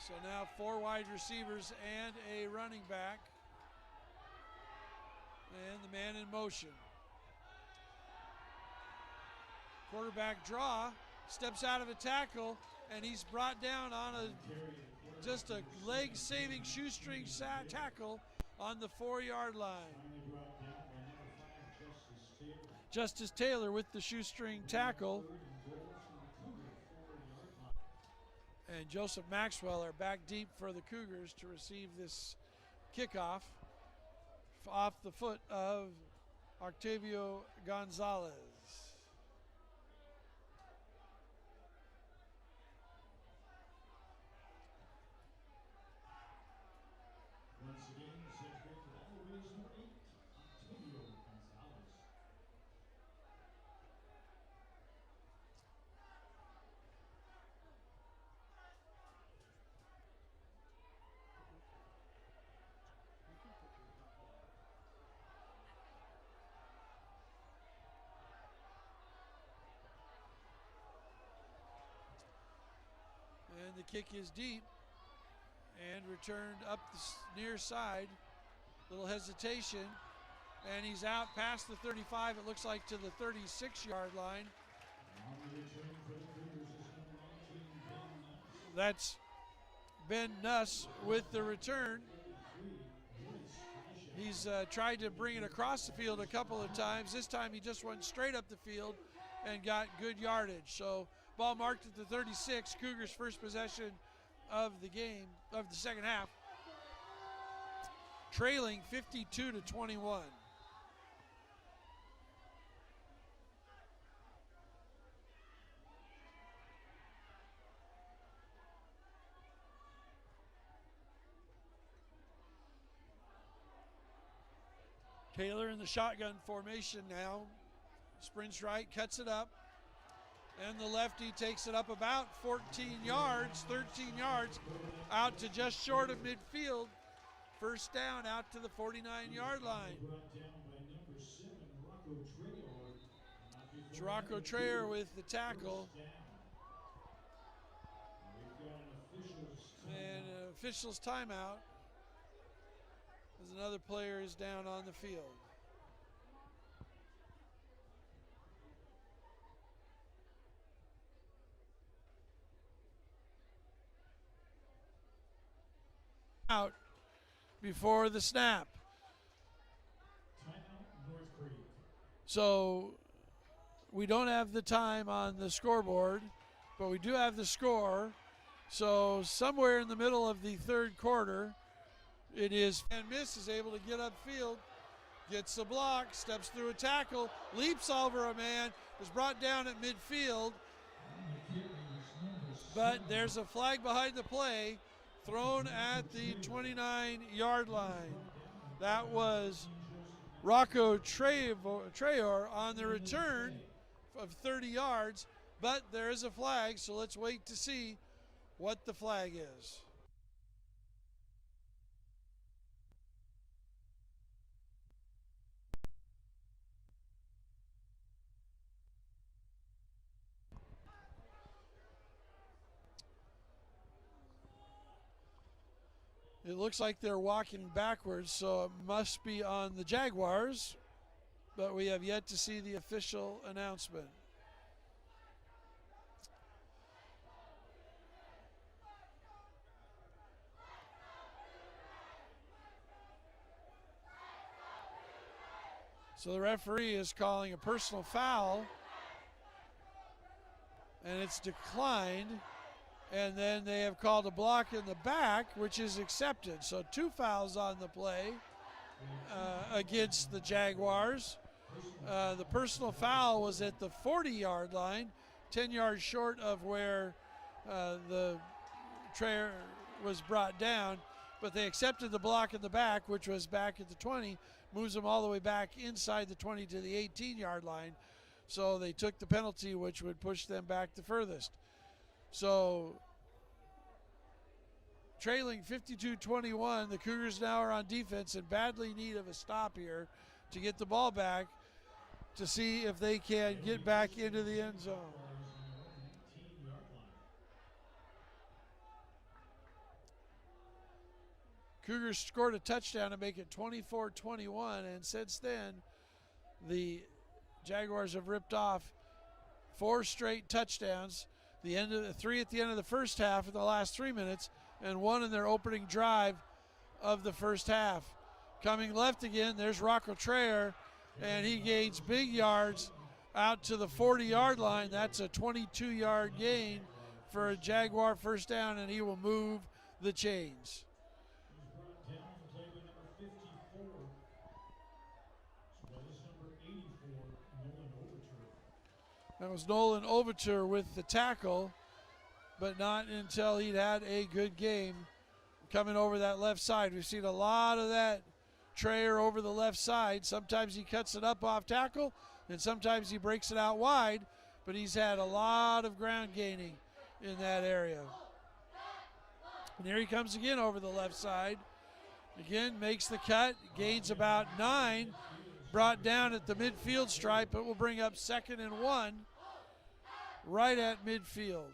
So now 4 wide receivers and a running back. And the man in motion. Quarterback draw, steps out of a tackle, and he's brought down on just a leg-saving shoestring tackle on the 4-yard line. Justice Taylor with the shoestring tackle. And Joseph Maxwell are back deep for the Cougars to receive this kickoff off the foot of Octavio Gonzalez. Once again, center for that will is number 8, Octavio Gonzalez. And the kick is deep and returned up the near side. Little hesitation. And he's out past the 35, it looks like, to the 36-yard line. That's Ben Nuss with the return. He's tried to bring it across the field a couple of times. This time he just went straight up the field and got good yardage. So ball marked at the 36, Cougars' first possession of the game, of the second half. Trailing 52-21. Taylor in the shotgun formation now. Sprints right, cuts it up. And the lefty takes it up about 14 yards, 13 yards, out to just short of midfield. First down out to the 49-yard line. It's Rocco Trayer with the tackle. And official's timeout as another player is down on the field. Out before the snap. So we don't have the time on the scoreboard, but we do have the score. So somewhere in the middle of the third quarter, it is and Miss is able to get upfield, gets the block, steps through a tackle, leaps over a man, is brought down at midfield. But there's a flag behind the play, thrown at the 29-yard line. That was Rocco Trayor on the return of 30 yards, but there is a flag, so let's wait to see what the flag is. It looks like they're walking backwards, so it must be on the Jaguars, but we have yet to see the official announcement. So the referee is calling a personal foul, and it's declined. And then they have called a block in the back, which is accepted. So 2 fouls on the play against the Jaguars. The personal foul was at the 40-yard line, 10 yards short of where the Trayer was brought down. But they accepted the block in the back, which was back at the 20, moves them all the way back inside the 20 to the 18-yard line. So they took the penalty, which would push them back the furthest. So, trailing 52-21, the Cougars now are on defense in badly need of a stop here to get the ball back to see if they can get back into the end zone. Cougars scored a touchdown to make it 24-21, and since then, the Jaguars have ripped off 4 straight touchdowns. The end of the 3 at the end of the first half in the last 3 minutes, and 1 in their opening drive of the first half. Coming left again, there's Rocco Trayer, and he gains big yards out to the 40-yard line. That's a 22-yard gain for a Jaguar first down, and he will move the chains. That was Nolan Overture with the tackle, but not until he'd had a good game coming over that left side. We've seen a lot of that Trayer over the left side. Sometimes he cuts it up off tackle, and sometimes he breaks it out wide, but he's had a lot of ground gaining in that area. And here he comes again over the left side. Again, makes the cut, gains about 9, brought down at the midfield stripe, but will bring up 2nd and 1 right at midfield.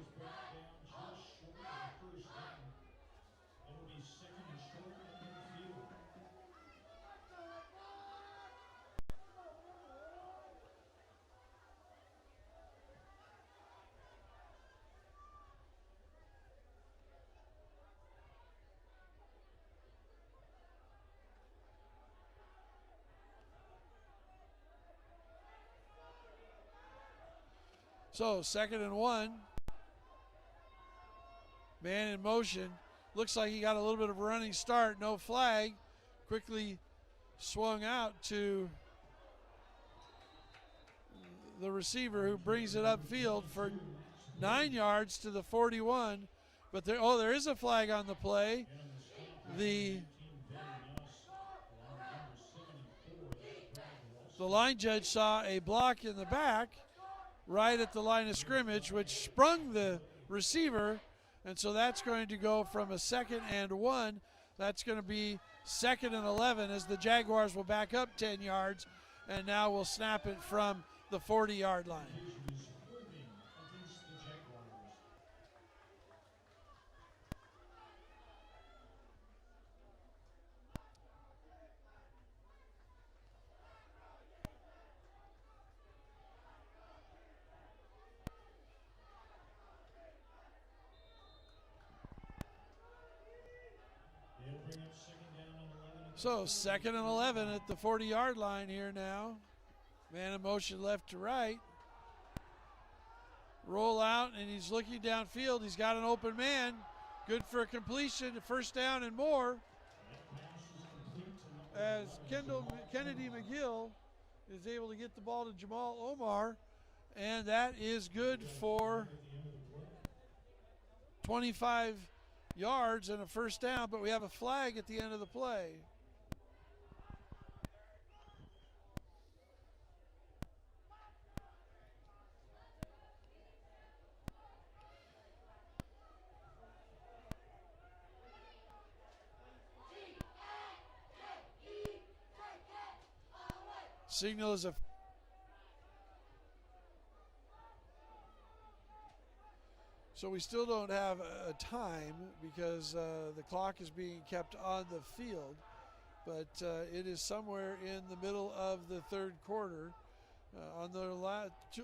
is brought down just short of the first down. It'll be second and short at midfield. So 2nd and 1. Man in motion. Looks like he got a little bit of a running start. No flag. Quickly swung out to the receiver, who brings it upfield for 9 yards to the 41. But there is a flag on the play. The line judge saw a block in the back right at the line of scrimmage, which sprung the receiver, and so that's going to go from a 2nd and 1. That's going to be 2nd and 11 as the Jaguars will back up 10 yards, and now we'll snap it from the 40-yard line. So 2nd and 11 at the 40-yard line here now. Man in motion left to right. Roll out, and he's looking downfield. He's got an open man. Good for a completion, first down and more. As Kennedy McGill is able to get the ball to Jamal Omar, and that is good for 25 yards and a first down, but we have a flag at the end of the play. Signal is a so we still don't have a time because the clock is being kept on the field, but it is somewhere in the middle of the third quarter. On the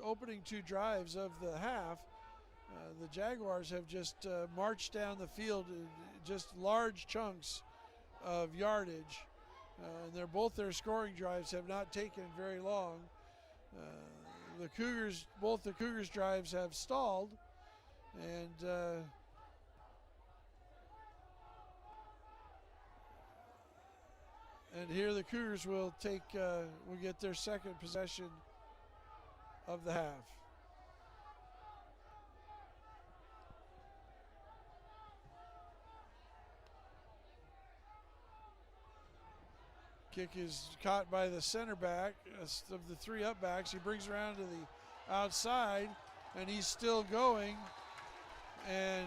opening 2 drives of the half, the Jaguars have just marched down the field, just large chunks of yardage. And both their scoring drives have not taken very long. Both the Cougars drives have stalled, and here the Cougars will get their second possession of the half. Kick is caught by the center back of the 3 up backs. He brings around to the outside, and he's still going. And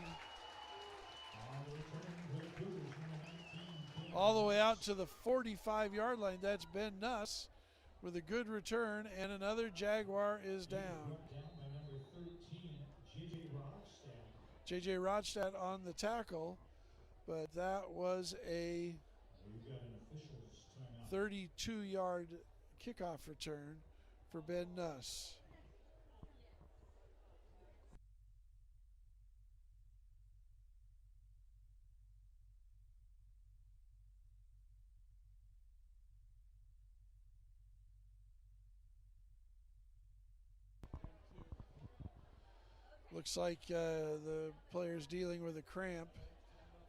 all the way out to the 45-yard line. That's Ben Nuss with a good return, and another Jaguar is down. J.J. Rodstad on the tackle, but that was a 32-yard kickoff return for Ben Nuss. Looks like the player's dealing with a cramp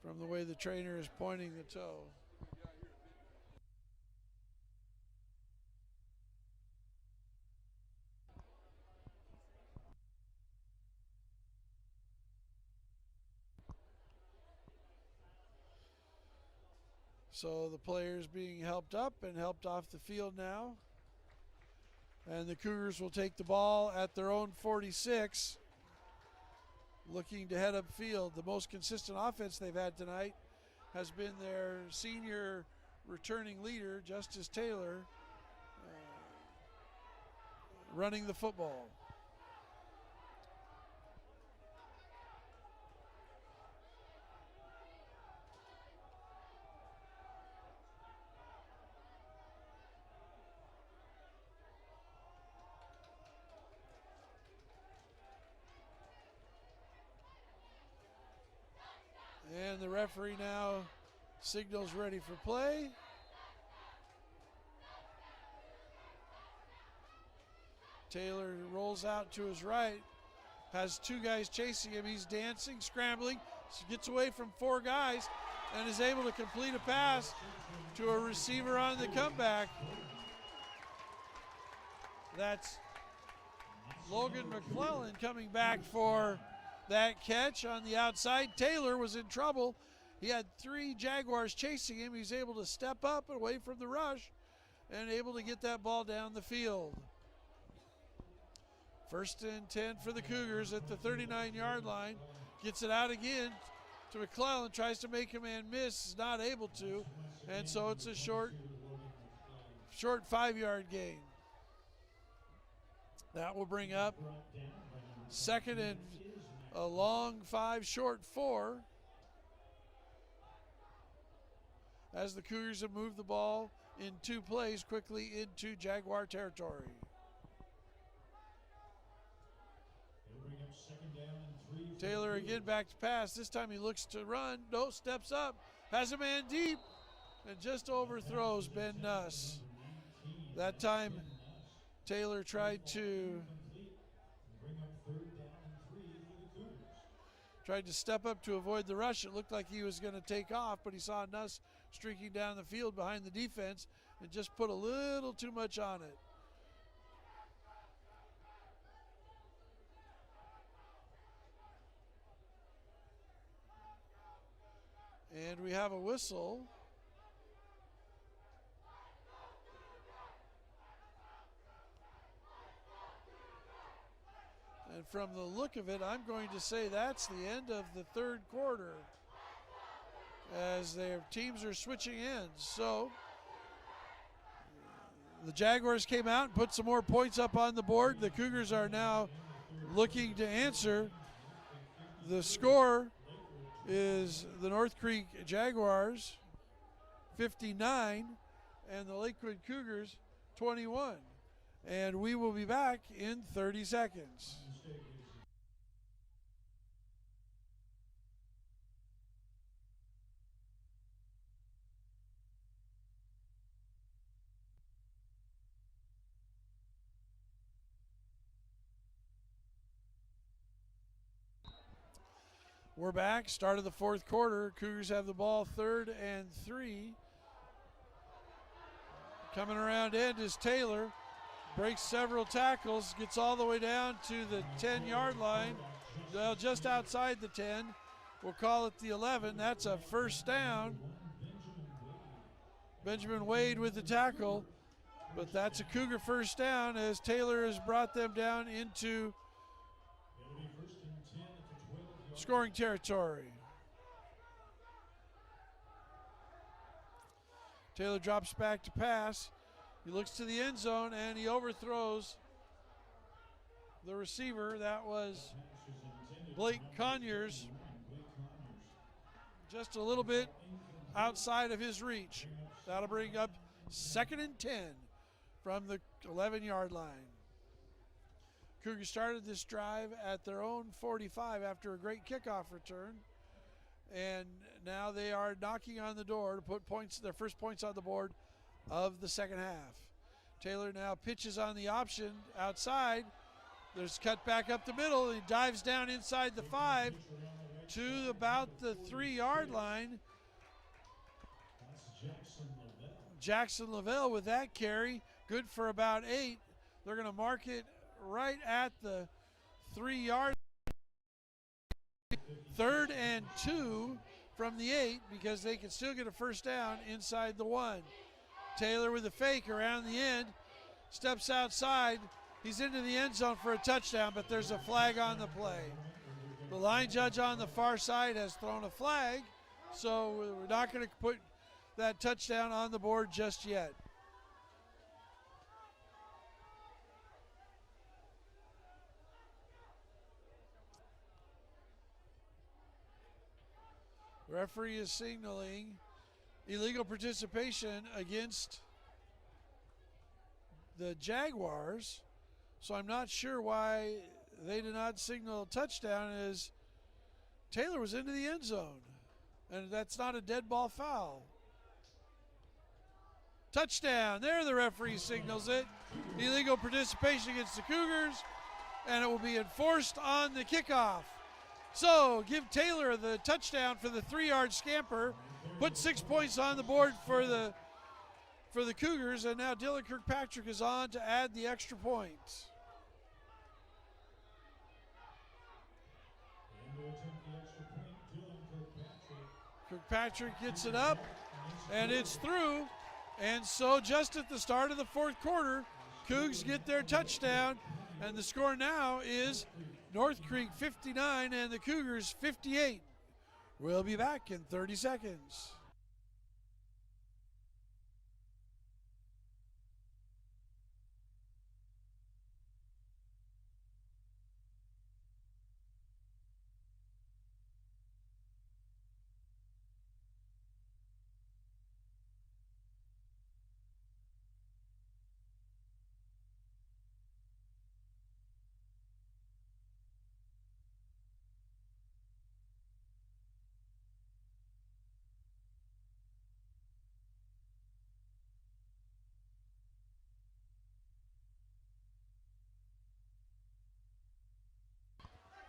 from the way the trainer is pointing the toe. So the player's being helped up and helped off the field now. And the Cougars will take the ball at their own 46, looking to head upfield. The most consistent offense they've had tonight has been their senior returning leader, Justice Taylor, running the football. And the referee now signals ready for play. Taylor rolls out to his right, has two guys chasing him. He's dancing, scrambling, gets away from four guys, and is able to complete a pass to a receiver on the comeback. That's Logan McClellan coming back for that catch on the outside. Taylor was in trouble. He had three Jaguars chasing him. He's able to step up away from the rush and able to get that ball down the field. 1st and 10 for the Cougars at the 39-yard line. Gets it out again to McClellan, tries to make a man miss, is not able to, and so it's a short 5-yard gain. That will bring up 2nd and a long 5, short 4, as the Cougars have moved the ball in 2 plays quickly into Jaguar territory. Taylor again back to pass. This time he looks to run. No, steps up, has a man deep, and just overthrows Ben Nuss. That time Taylor tried to step up to avoid the rush. It looked like he was going to take off, but he saw Nuss streaking down the field behind the defense and just put a little too much on it. And we have a whistle. And from the look of it, I'm going to say that's the end of the 3rd quarter, as their teams are switching ends. So the Jaguars came out and put some more points up on the board. The Cougars are now looking to answer. The score is the North Creek Jaguars 59 and the Lakewood Cougars 21. And we will be back in 30 seconds. We're back, start of the 4th quarter. Cougars have the ball 3rd and 3. Coming around end is Taylor. Breaks several tackles, gets all the way down to the 10-yard line. Well, just outside the 10. We'll call it the 11. That's a 1st down. Benjamin Wade with the tackle, but that's a Cougar 1st down as Taylor has brought them down into scoring territory. Taylor drops back to pass. He looks to the end zone and he overthrows the receiver. That was Blake Conyers, just a little bit outside of his reach. That'll bring up 2nd and 10 from the 11-yard line. Cougars started this drive at their own 45 after a great kickoff return, and now they are knocking on the door to put points, their first points on the board of the 2nd half. Taylor now pitches on the option outside. There's cut back up the middle. He dives down inside the 5 to about the 3-yard line. Jackson Lavelle with that carry, good for about 8. They're going to mark it right at the 3-yard. 3rd and 2 from the 8 because they can still get a 1st down inside the 1. Taylor with a fake around the end, steps outside. He's into the end zone for a touchdown, but there's a flag on the play. The line judge on the far side has thrown a flag, so we're not going to put that touchdown on the board just yet. The referee is signaling illegal participation against the Jaguars, so I'm not sure why they did not signal a touchdown as Taylor was into the end zone. And that's not a dead ball foul. Touchdown. There the referee signals it. Illegal participation against the Cougars, and it will be enforced on the kickoff. So give Taylor the touchdown for the 3-yard scamper. Put 6 points on the board for the Cougars, and now Dylan Kirkpatrick is on to add the extra point. Kirkpatrick gets it up, and it's through. And so just at the start of the fourth quarter, Cougs get their touchdown, and the score now is North Creek 59 and the Cougars 58. We'll be back in 30 seconds.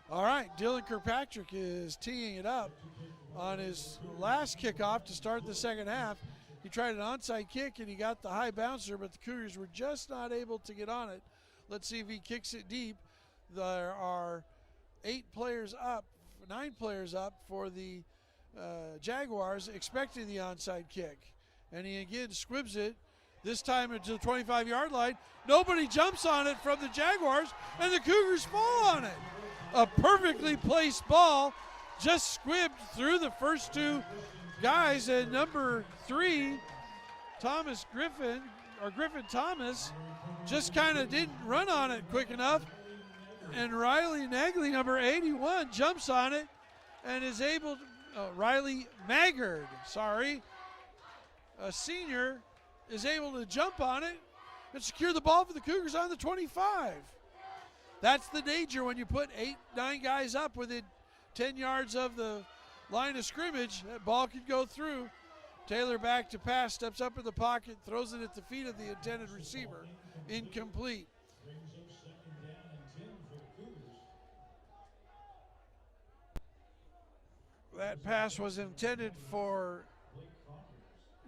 All right, Dylan Kirkpatrick is teeing it up on his last kickoff to start the second half. He tried an onside kick and he got the high bouncer, but the Cougars were just not able to get on it. Let's see if he kicks it deep. There are 9 players up for the Jaguars expecting the onside kick. And he again squibs it, this time into the 25-yard line. Nobody jumps on it from the Jaguars, and the Cougars fall on it. A perfectly placed ball, just squibbed through the first 2 guys, and number 3, Griffin Thomas, just kind of didn't run on it quick enough. And Riley Nagley, number 81, jumps on it and is able to, Riley Maggard, a senior, is able to jump on it and secure the ball for the Cougars on the 25. That's the danger when you put 8-9 guys up within 10 yards of the line of scrimmage. That ball could go through. Taylor back to pass, steps up in the pocket, throws it at the feet of the intended receiver. Incomplete. That pass was intended for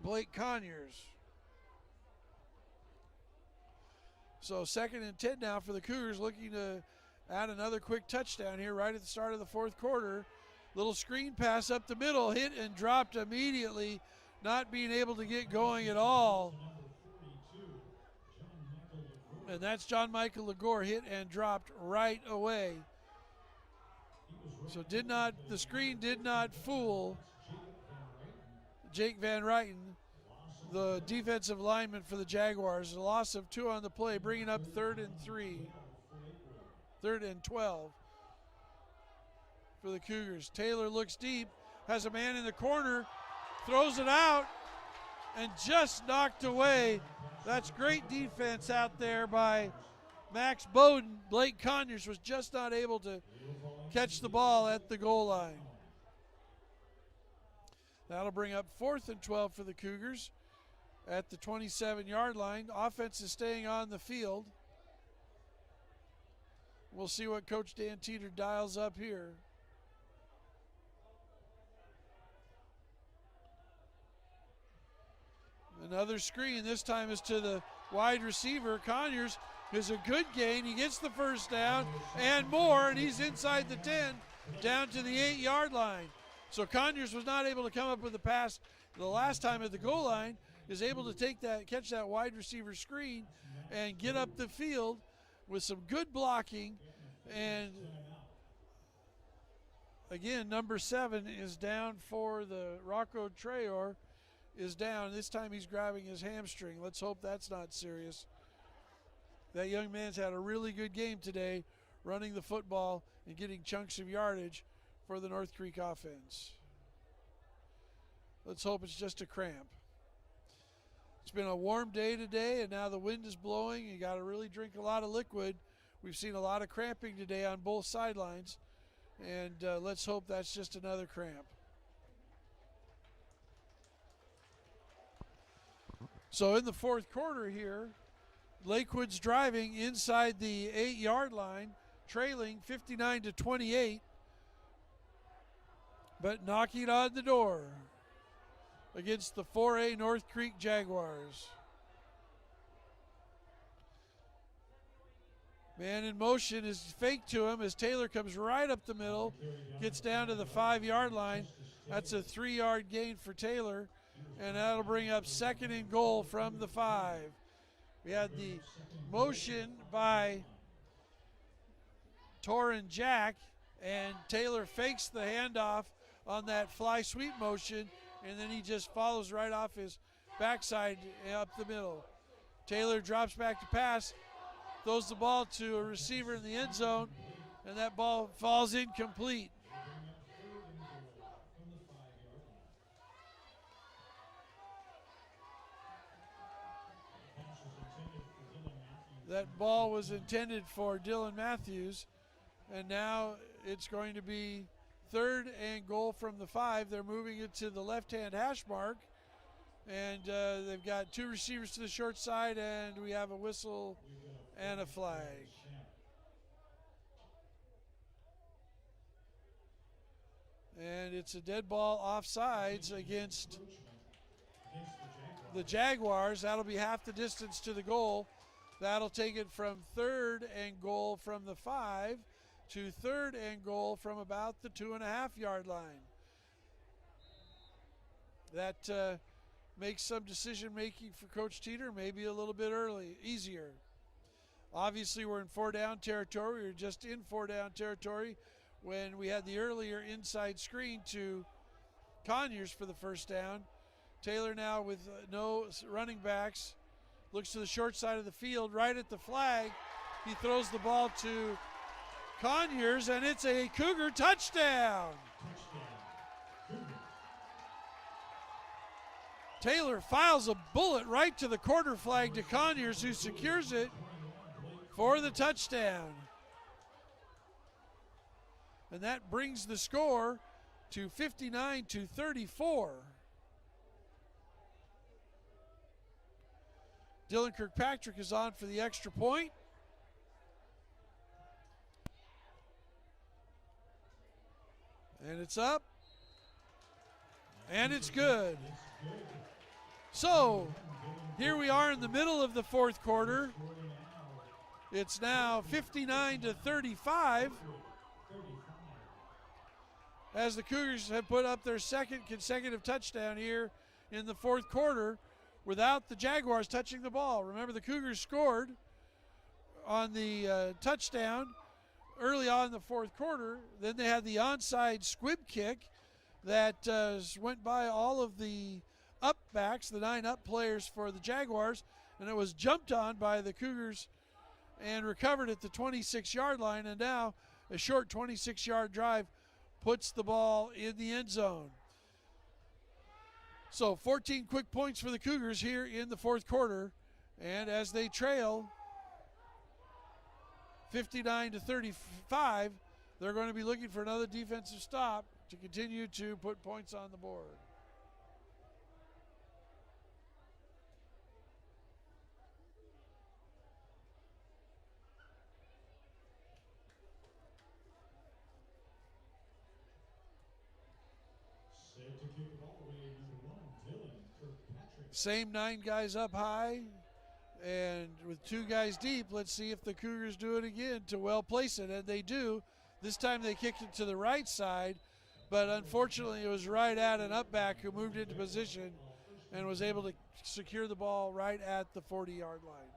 Blake Conyers. So 2nd and 10 now for the Cougars, looking to add another quick touchdown here right at the start of the fourth quarter. Little screen pass up the middle, hit and dropped immediately, not being able to get going at all. And that's John Michael Legore, hit and dropped right away. So the screen did not fool Jake Van Ryten, the defensive lineman for the Jaguars. A loss of 2 on the play, bringing up 3rd and 12 for the Cougars. Taylor looks deep, has a man in the corner, throws it out, and just knocked away. That's great defense out there by Max Bowden. Blake Conyers was just not able to catch the ball at the goal line. That'll bring up 4th and 12 for the Cougars at the 27-yard line. Offense is staying on the field. We'll see what Coach Dan Teeter dials up here. Another screen, this time is to the wide receiver. Conyers is a good gain. He gets the first down and more, and he's inside the 10, down to the 8-yard line. So Conyers was not able to come up with the pass the last time at the goal line, is able to catch that wide receiver screen and get up the field with some good blocking. And again, number 7 is down for the Rocco Trayor is down. This time he's grabbing his hamstring. Let's hope that's not serious. That young man's had a really good game today, running the football and getting chunks of yardage for the North Creek offense. Let's hope it's just a cramp. It's been a warm day today, and now the wind is blowing. You got to really drink a lot of liquid. We've seen a lot of cramping today on both sidelines, and let's hope that's just another cramp. So in the fourth quarter here, Lakewood's driving inside the 8-yard line, trailing 59-28, but knocking on the door against the 4A North Creek Jaguars. Man in motion is faked to him as Taylor comes right up the middle, gets down to the 5-yard line. That's a 3-yard gain for Taylor, and that'll bring up 2nd and goal from the 5. We had the motion by Torrin Jack, and Taylor fakes the handoff on that fly sweep motion, and then he just follows right off his backside up the middle. Taylor drops back to pass, throws the ball to a receiver in the end zone, and that ball falls incomplete. That ball was intended for Dylan Matthews, and now it's going to be 3rd and goal from the 5. They're moving it to the left-hand hash mark, and they've got 2 receivers to the short side, and we have a whistle and a flag. And it's a dead ball offsides against the Jaguars. That'll be half the distance to the goal. That'll take it from 3rd and goal from the 5 to 3rd and goal from about the 2.5-yard line. That makes some decision making for Coach Teeter maybe a little bit easier. Obviously, we're in 4-down territory. We were just in 4-down territory when we had the earlier inside screen to Conyers for the first down. Taylor now with no running backs, looks to the short side of the field, right at the flag. He throws the ball to Conyers, and it's a Cougar touchdown. Taylor files a bullet right to the quarter flag to Conyers, who secures it for the touchdown. And that brings the score to 59-34. Dylan Kirkpatrick is on for the extra point. And it's up. And it's good. So, here we are in the middle of the fourth quarter. It's now 59-35. As the Cougars have put up their 2nd consecutive touchdown here in the fourth quarter without the Jaguars touching the ball. Remember, the Cougars scored on the touchdown early on in the fourth quarter. Then they had the onside squib kick that went by all of the up backs, the 9 up players for the Jaguars, and it was jumped on by the Cougars and recovered at the 26-yard line, and now a short 26-yard drive puts the ball in the end zone. So 14 quick points for the Cougars here in the fourth quarter, and as they trail 59-35, they're going to be looking for another defensive stop to continue to put points on the board. Same 9 guys up high, and with 2 guys deep, let's see if the Cougars do it again to well place it, and they do. This time they kicked it to the right side, but unfortunately it was right at an up back who moved into position and was able to secure the ball right at the 40-yard line.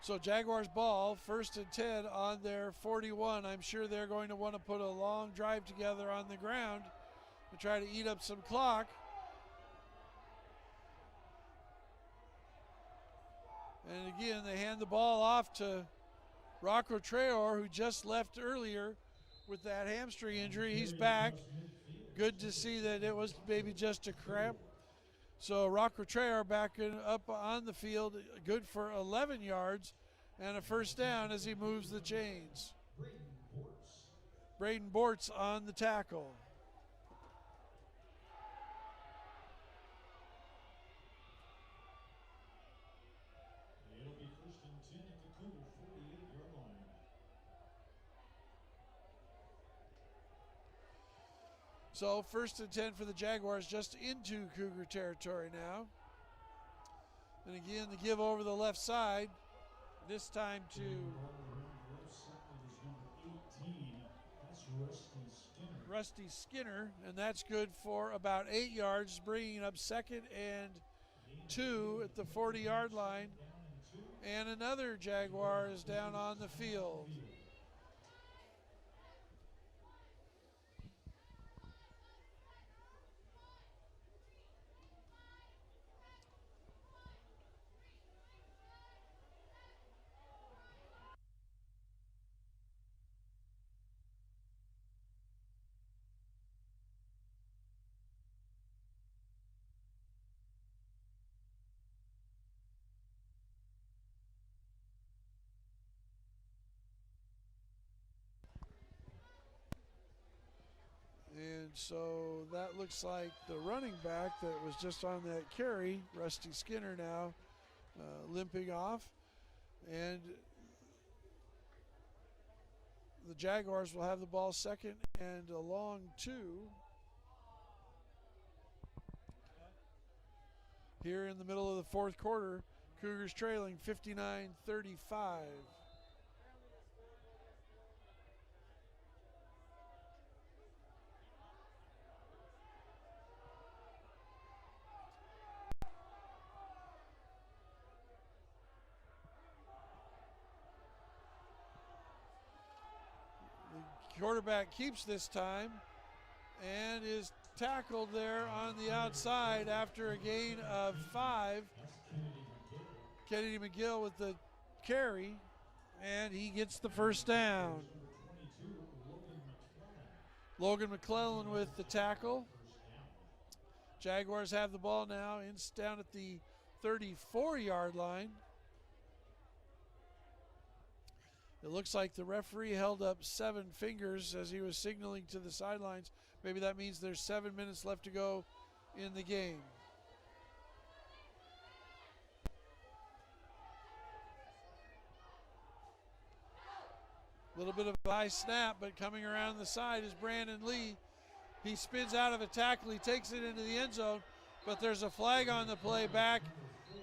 So Jaguars ball, 1st and 10 on their 41. I'm sure they're going to want to put a long drive together on the ground to try to eat up some clock. And again, they hand the ball off to Rocco Traor, who just left earlier with that hamstring injury. He's back. Good to see that it was maybe just a cramp. So Rocker Treyarch back up on the field, good for 11 yards and a first down as he moves the chains. Braden Bortz on the tackle. It'll be 1st and 10 at the Cougar 48-yard line. So 1st and 10 for the Jaguars, just into Cougar territory now. And again, the give over the left side, this time to Rusty Skinner, and that's good for about 8 yards, bringing it up 2nd and 2 at the 40-yard line. And another Jaguar is down on the field. And so that looks like the running back that was just on that carry, Rusty Skinner, now limping off. And the Jaguars will have the ball 2nd and a long 2. Here in the middle of the 4th quarter, Cougars trailing 59-35. The quarterback keeps this time and is tackled there on the outside after a gain of 5. Kennedy McGill with the carry, and he gets the first down. Logan McClellan with the tackle. Jaguars have the ball now, down at the 34-yard line. It looks like the referee held up 7 fingers as he was signaling to the sidelines. Maybe that means there's 7 minutes left to go in the game. A little bit of a high snap, but coming around the side is Brandon Lee. He spins out of a tackle. He takes it into the end zone, but there's a flag on the play back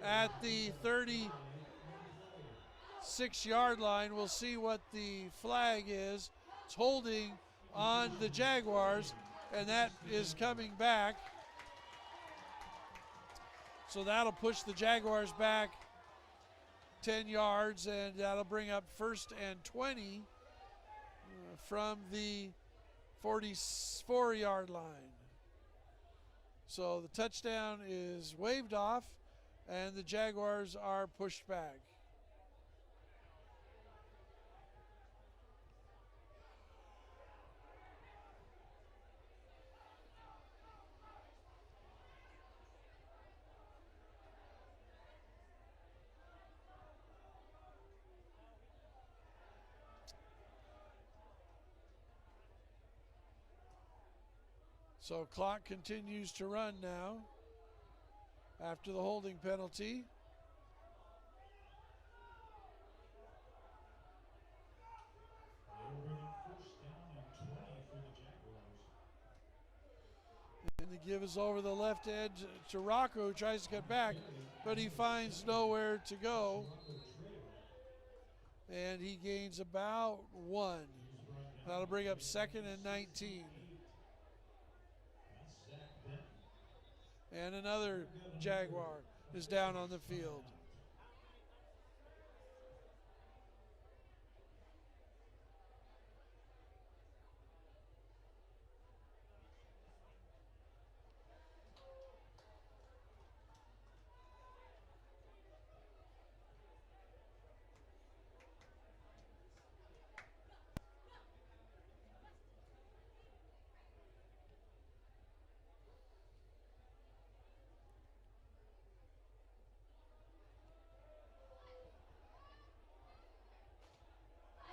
at the 36-yard line. We'll see what the flag is. It's holding on the Jaguars, and that is coming back. So that'll push the Jaguars back 10 yards, and that'll bring up 1st and 20 from the 44-yard line. So the touchdown is waved off, and the Jaguars are pushed back. So clock continues to run now after the holding penalty. And the give is over the left edge to Rocco, who tries to cut back, but he finds nowhere to go. And he gains about 1. That'll bring up 2nd and 19. And another Jaguar is down on the field.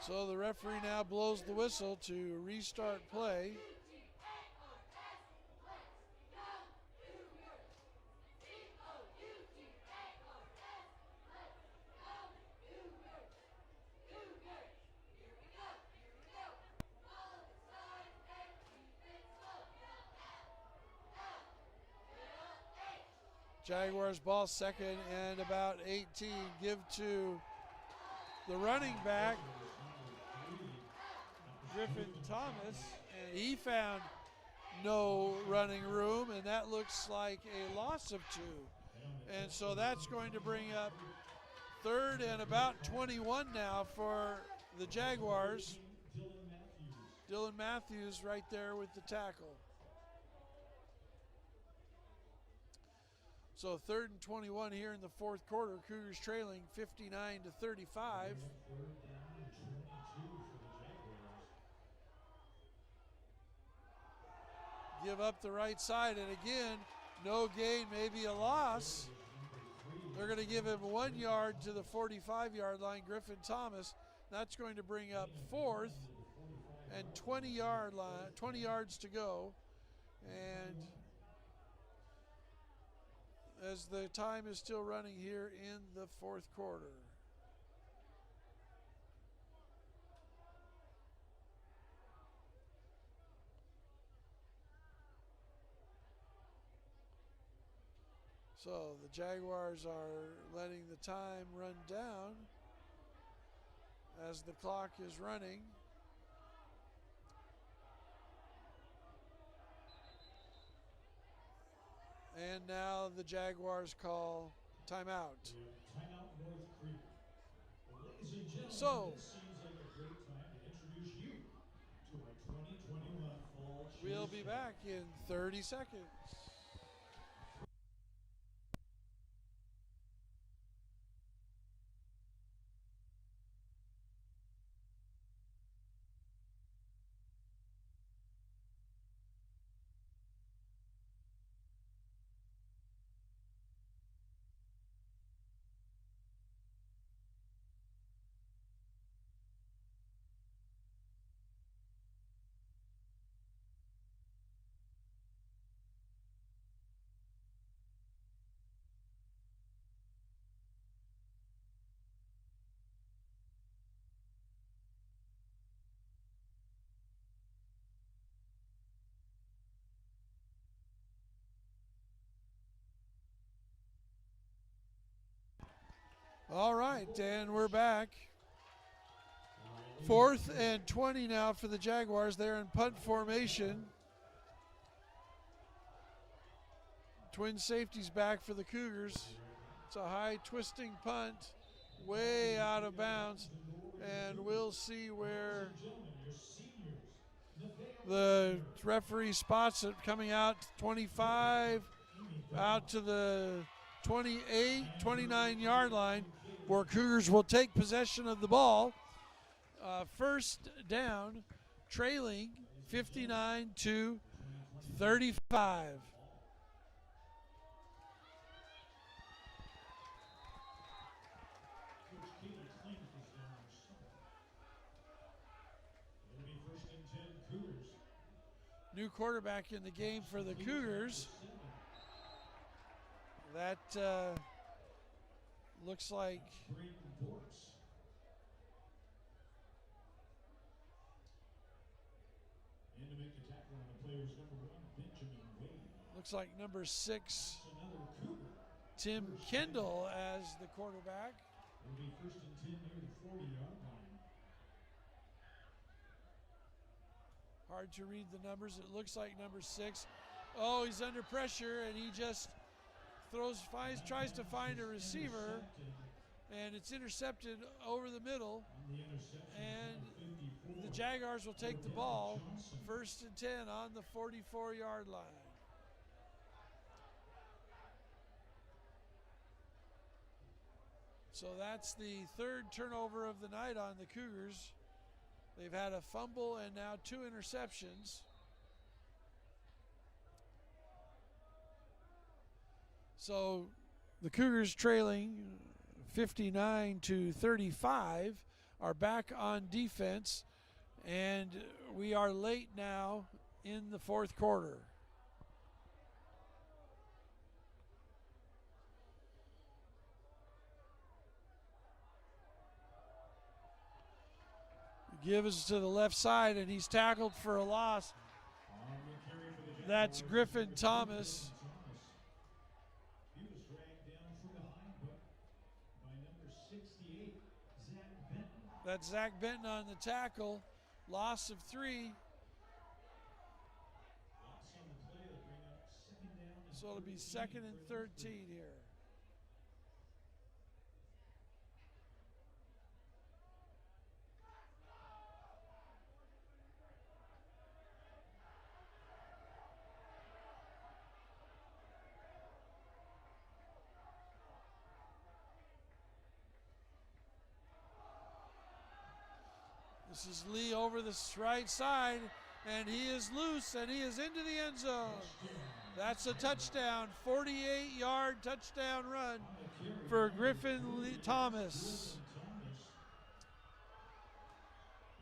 So the referee now blows the whistle to restart play. Jaguars ball, second and about 18. Give to the running back, Griffin Thomas, and he found no running room, and that looks like a loss of 2. And so that's going to bring up third and about 21 now for the Jaguars. Dylan Matthews right there with the tackle. So third and 21 here in the fourth quarter. Cougars trailing 59-35. Give up the right side, and again, no gain, maybe a loss. They're going to give him 1 yard to the 45-yard line, Griffin Thomas. That's going to bring up fourth and 20 yards to go. And as the time is still running here in the fourth quarter. So the Jaguars are letting the time run down as the clock is running. And now the Jaguars call timeout. Timeout North Creek. Ladies and gentlemen, So, this seems like a great time to introduce you to our 2021 Fall we'll Cheer be Show. back in 30 seconds. All right, and we're back. Fourth and 20 now for the Jaguars. They're in punt formation. Twin safeties back for the Cougars. It's a high twisting punt, way out of bounds, and we'll see where the referee spots it coming out 25 out to the 28, 29-yard line, where Cougars will take possession of the ball. First down, trailing 59-35. New quarterback in the game for the Cougars. That looks like number 6, Tim Kendall as the quarterback. It'll be first and 10 near the 40-yard line. Hard to read the numbers. It looks like number 6. Oh, he's under pressure, and he just tries to find a receiver, and it's intercepted over the middle. And the Jaguars will take the ball, first and 10 on the 44-yard line. So that's the third turnover of the night on the Cougars. They've had a fumble and now 2 interceptions. So the Cougars trailing 59-35 are back on defense, and we are late now in the fourth quarter. Gives to the left side, and he's tackled for a loss. That's Griffin Thomas. He was dragged down from behind by number 68, Zach Benton. That's Zach Benton on the tackle. Loss of 3. Loss on the play will bring up second down. So it'll be 2nd and 13 here. This is Lee over the right side, and he is loose, and he is into the end zone. That's a touchdown, 48-yard touchdown run for Griffin Thomas.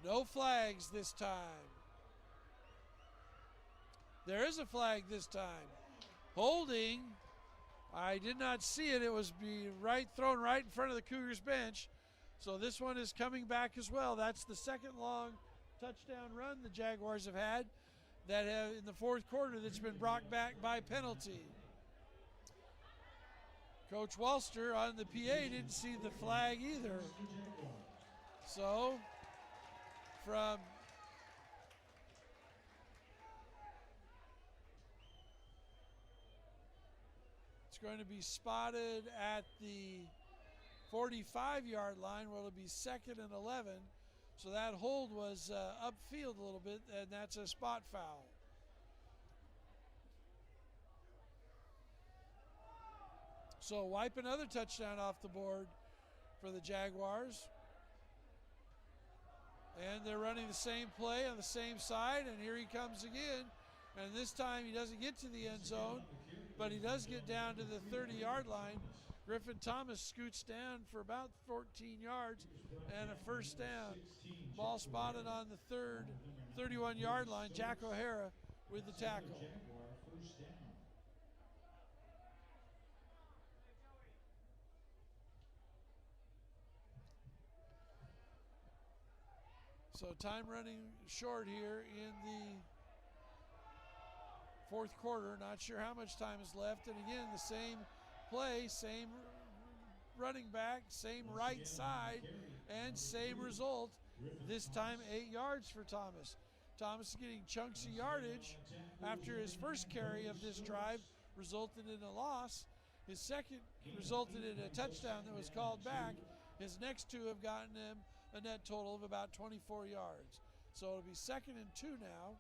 No flags this time. There is a flag this time. Holding, I did not see it. It was thrown right in front of the Cougars bench. So this one is coming back as well. That's the second long touchdown run the Jaguars have had in the fourth quarter that's been brought back by penalty. Coach Walster on the PA didn't see the flag either. So it's going to be spotted at the 45-yard line, where it'll be 2nd and 11. So that hold was upfield a little bit, and that's a spot foul. So wipe another touchdown off the board for the Jaguars. And they're running the same play on the same side, and here he comes again. And this time he doesn't get to the end zone, but he does get down to the 30-yard line. Griffin Thomas scoots down for about 14 yards and a first down. Ball spotted on the 31-yard line. Jack O'Hara with the tackle. So time running short here in the fourth quarter. Not sure how much time is left. And again, the same play, same running back, same right side, and same result. This time 8 yards for Thomas. Thomas is getting chunks of yardage after his first carry of this drive resulted in a loss. His second resulted in a touchdown that was called back. His next two have gotten him a net total of about 24 yards. So it'll be 2nd and 2 now.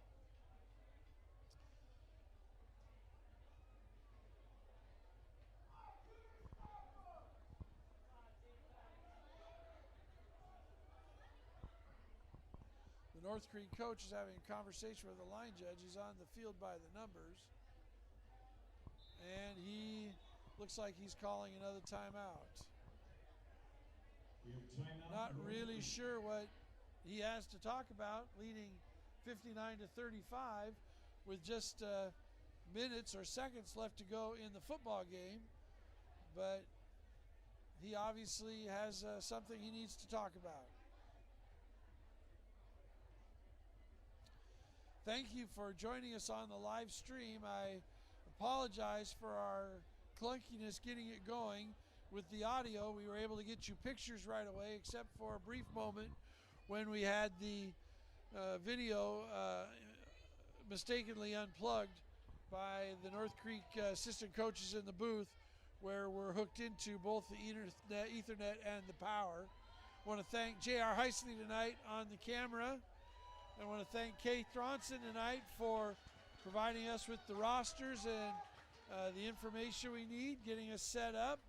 The North Creek coach is having a conversation with the line judge. He's on the field by the numbers. And he looks like he's calling another timeout. Not really sure what he has to talk about, leading 59-35 with just minutes or seconds left to go in the football game. But he obviously has something he needs to talk about. Thank you for joining us on the live stream. I apologize for our clunkiness getting it going with the audio. We were able to get you pictures right away, except for a brief moment when we had the video mistakenly unplugged by the North Creek assistant coaches in the booth, where we're hooked into both the Ethernet and the power. I want to thank J.R. Heisley tonight on the camera. I want to thank Kay Thronson tonight for providing us with the rosters and the information we need, getting us set up.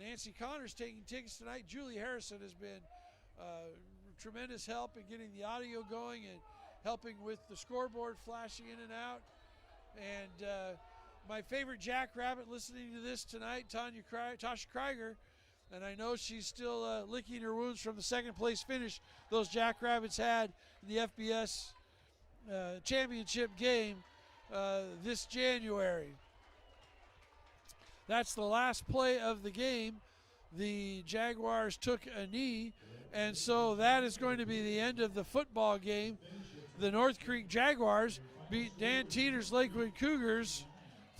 Nancy Connors taking tickets tonight. Julie Harrison has been tremendous help in getting the audio going and helping with the scoreboard flashing in and out. And my favorite jackrabbit listening to this tonight, Tasha Krieger, And I know she's still licking her wounds from the second place finish those Jackrabbits had in the FBS championship game this January. That's the last play of the game. The Jaguars took a knee, and so that is going to be the end of the football game. The North Creek Jaguars beat Dan Teeter's Lakewood Cougars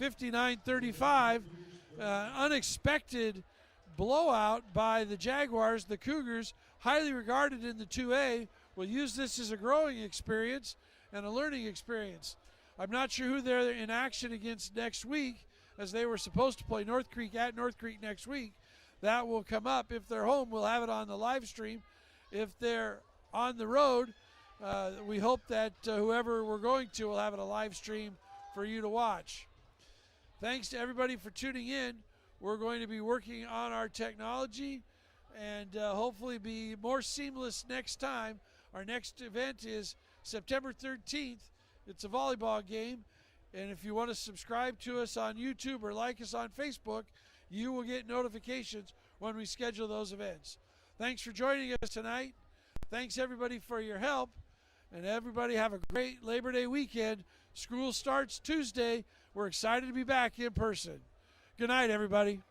59-35. Unexpected blowout by the Jaguars. The Cougars, highly regarded in the 2A, will use this as a growing experience and a learning experience. I'm not sure who they're in action against next week, as they were supposed to play North Creek at North Creek next week. That will come up. If they're home, we'll have it on the live stream. If they're on the road, we hope that whoever we're going to will have it a live stream for you to watch. Thanks to everybody for tuning in. We're going to be working on our technology and hopefully be more seamless next time. Our next event is September 13th. It's a volleyball game. And if you want to subscribe to us on YouTube or like us on Facebook, you will get notifications when we schedule those events. Thanks for joining us tonight. Thanks, everybody, for your help. And everybody have a great Labor Day weekend. School starts Tuesday. We're excited to be back in person. Good night, everybody.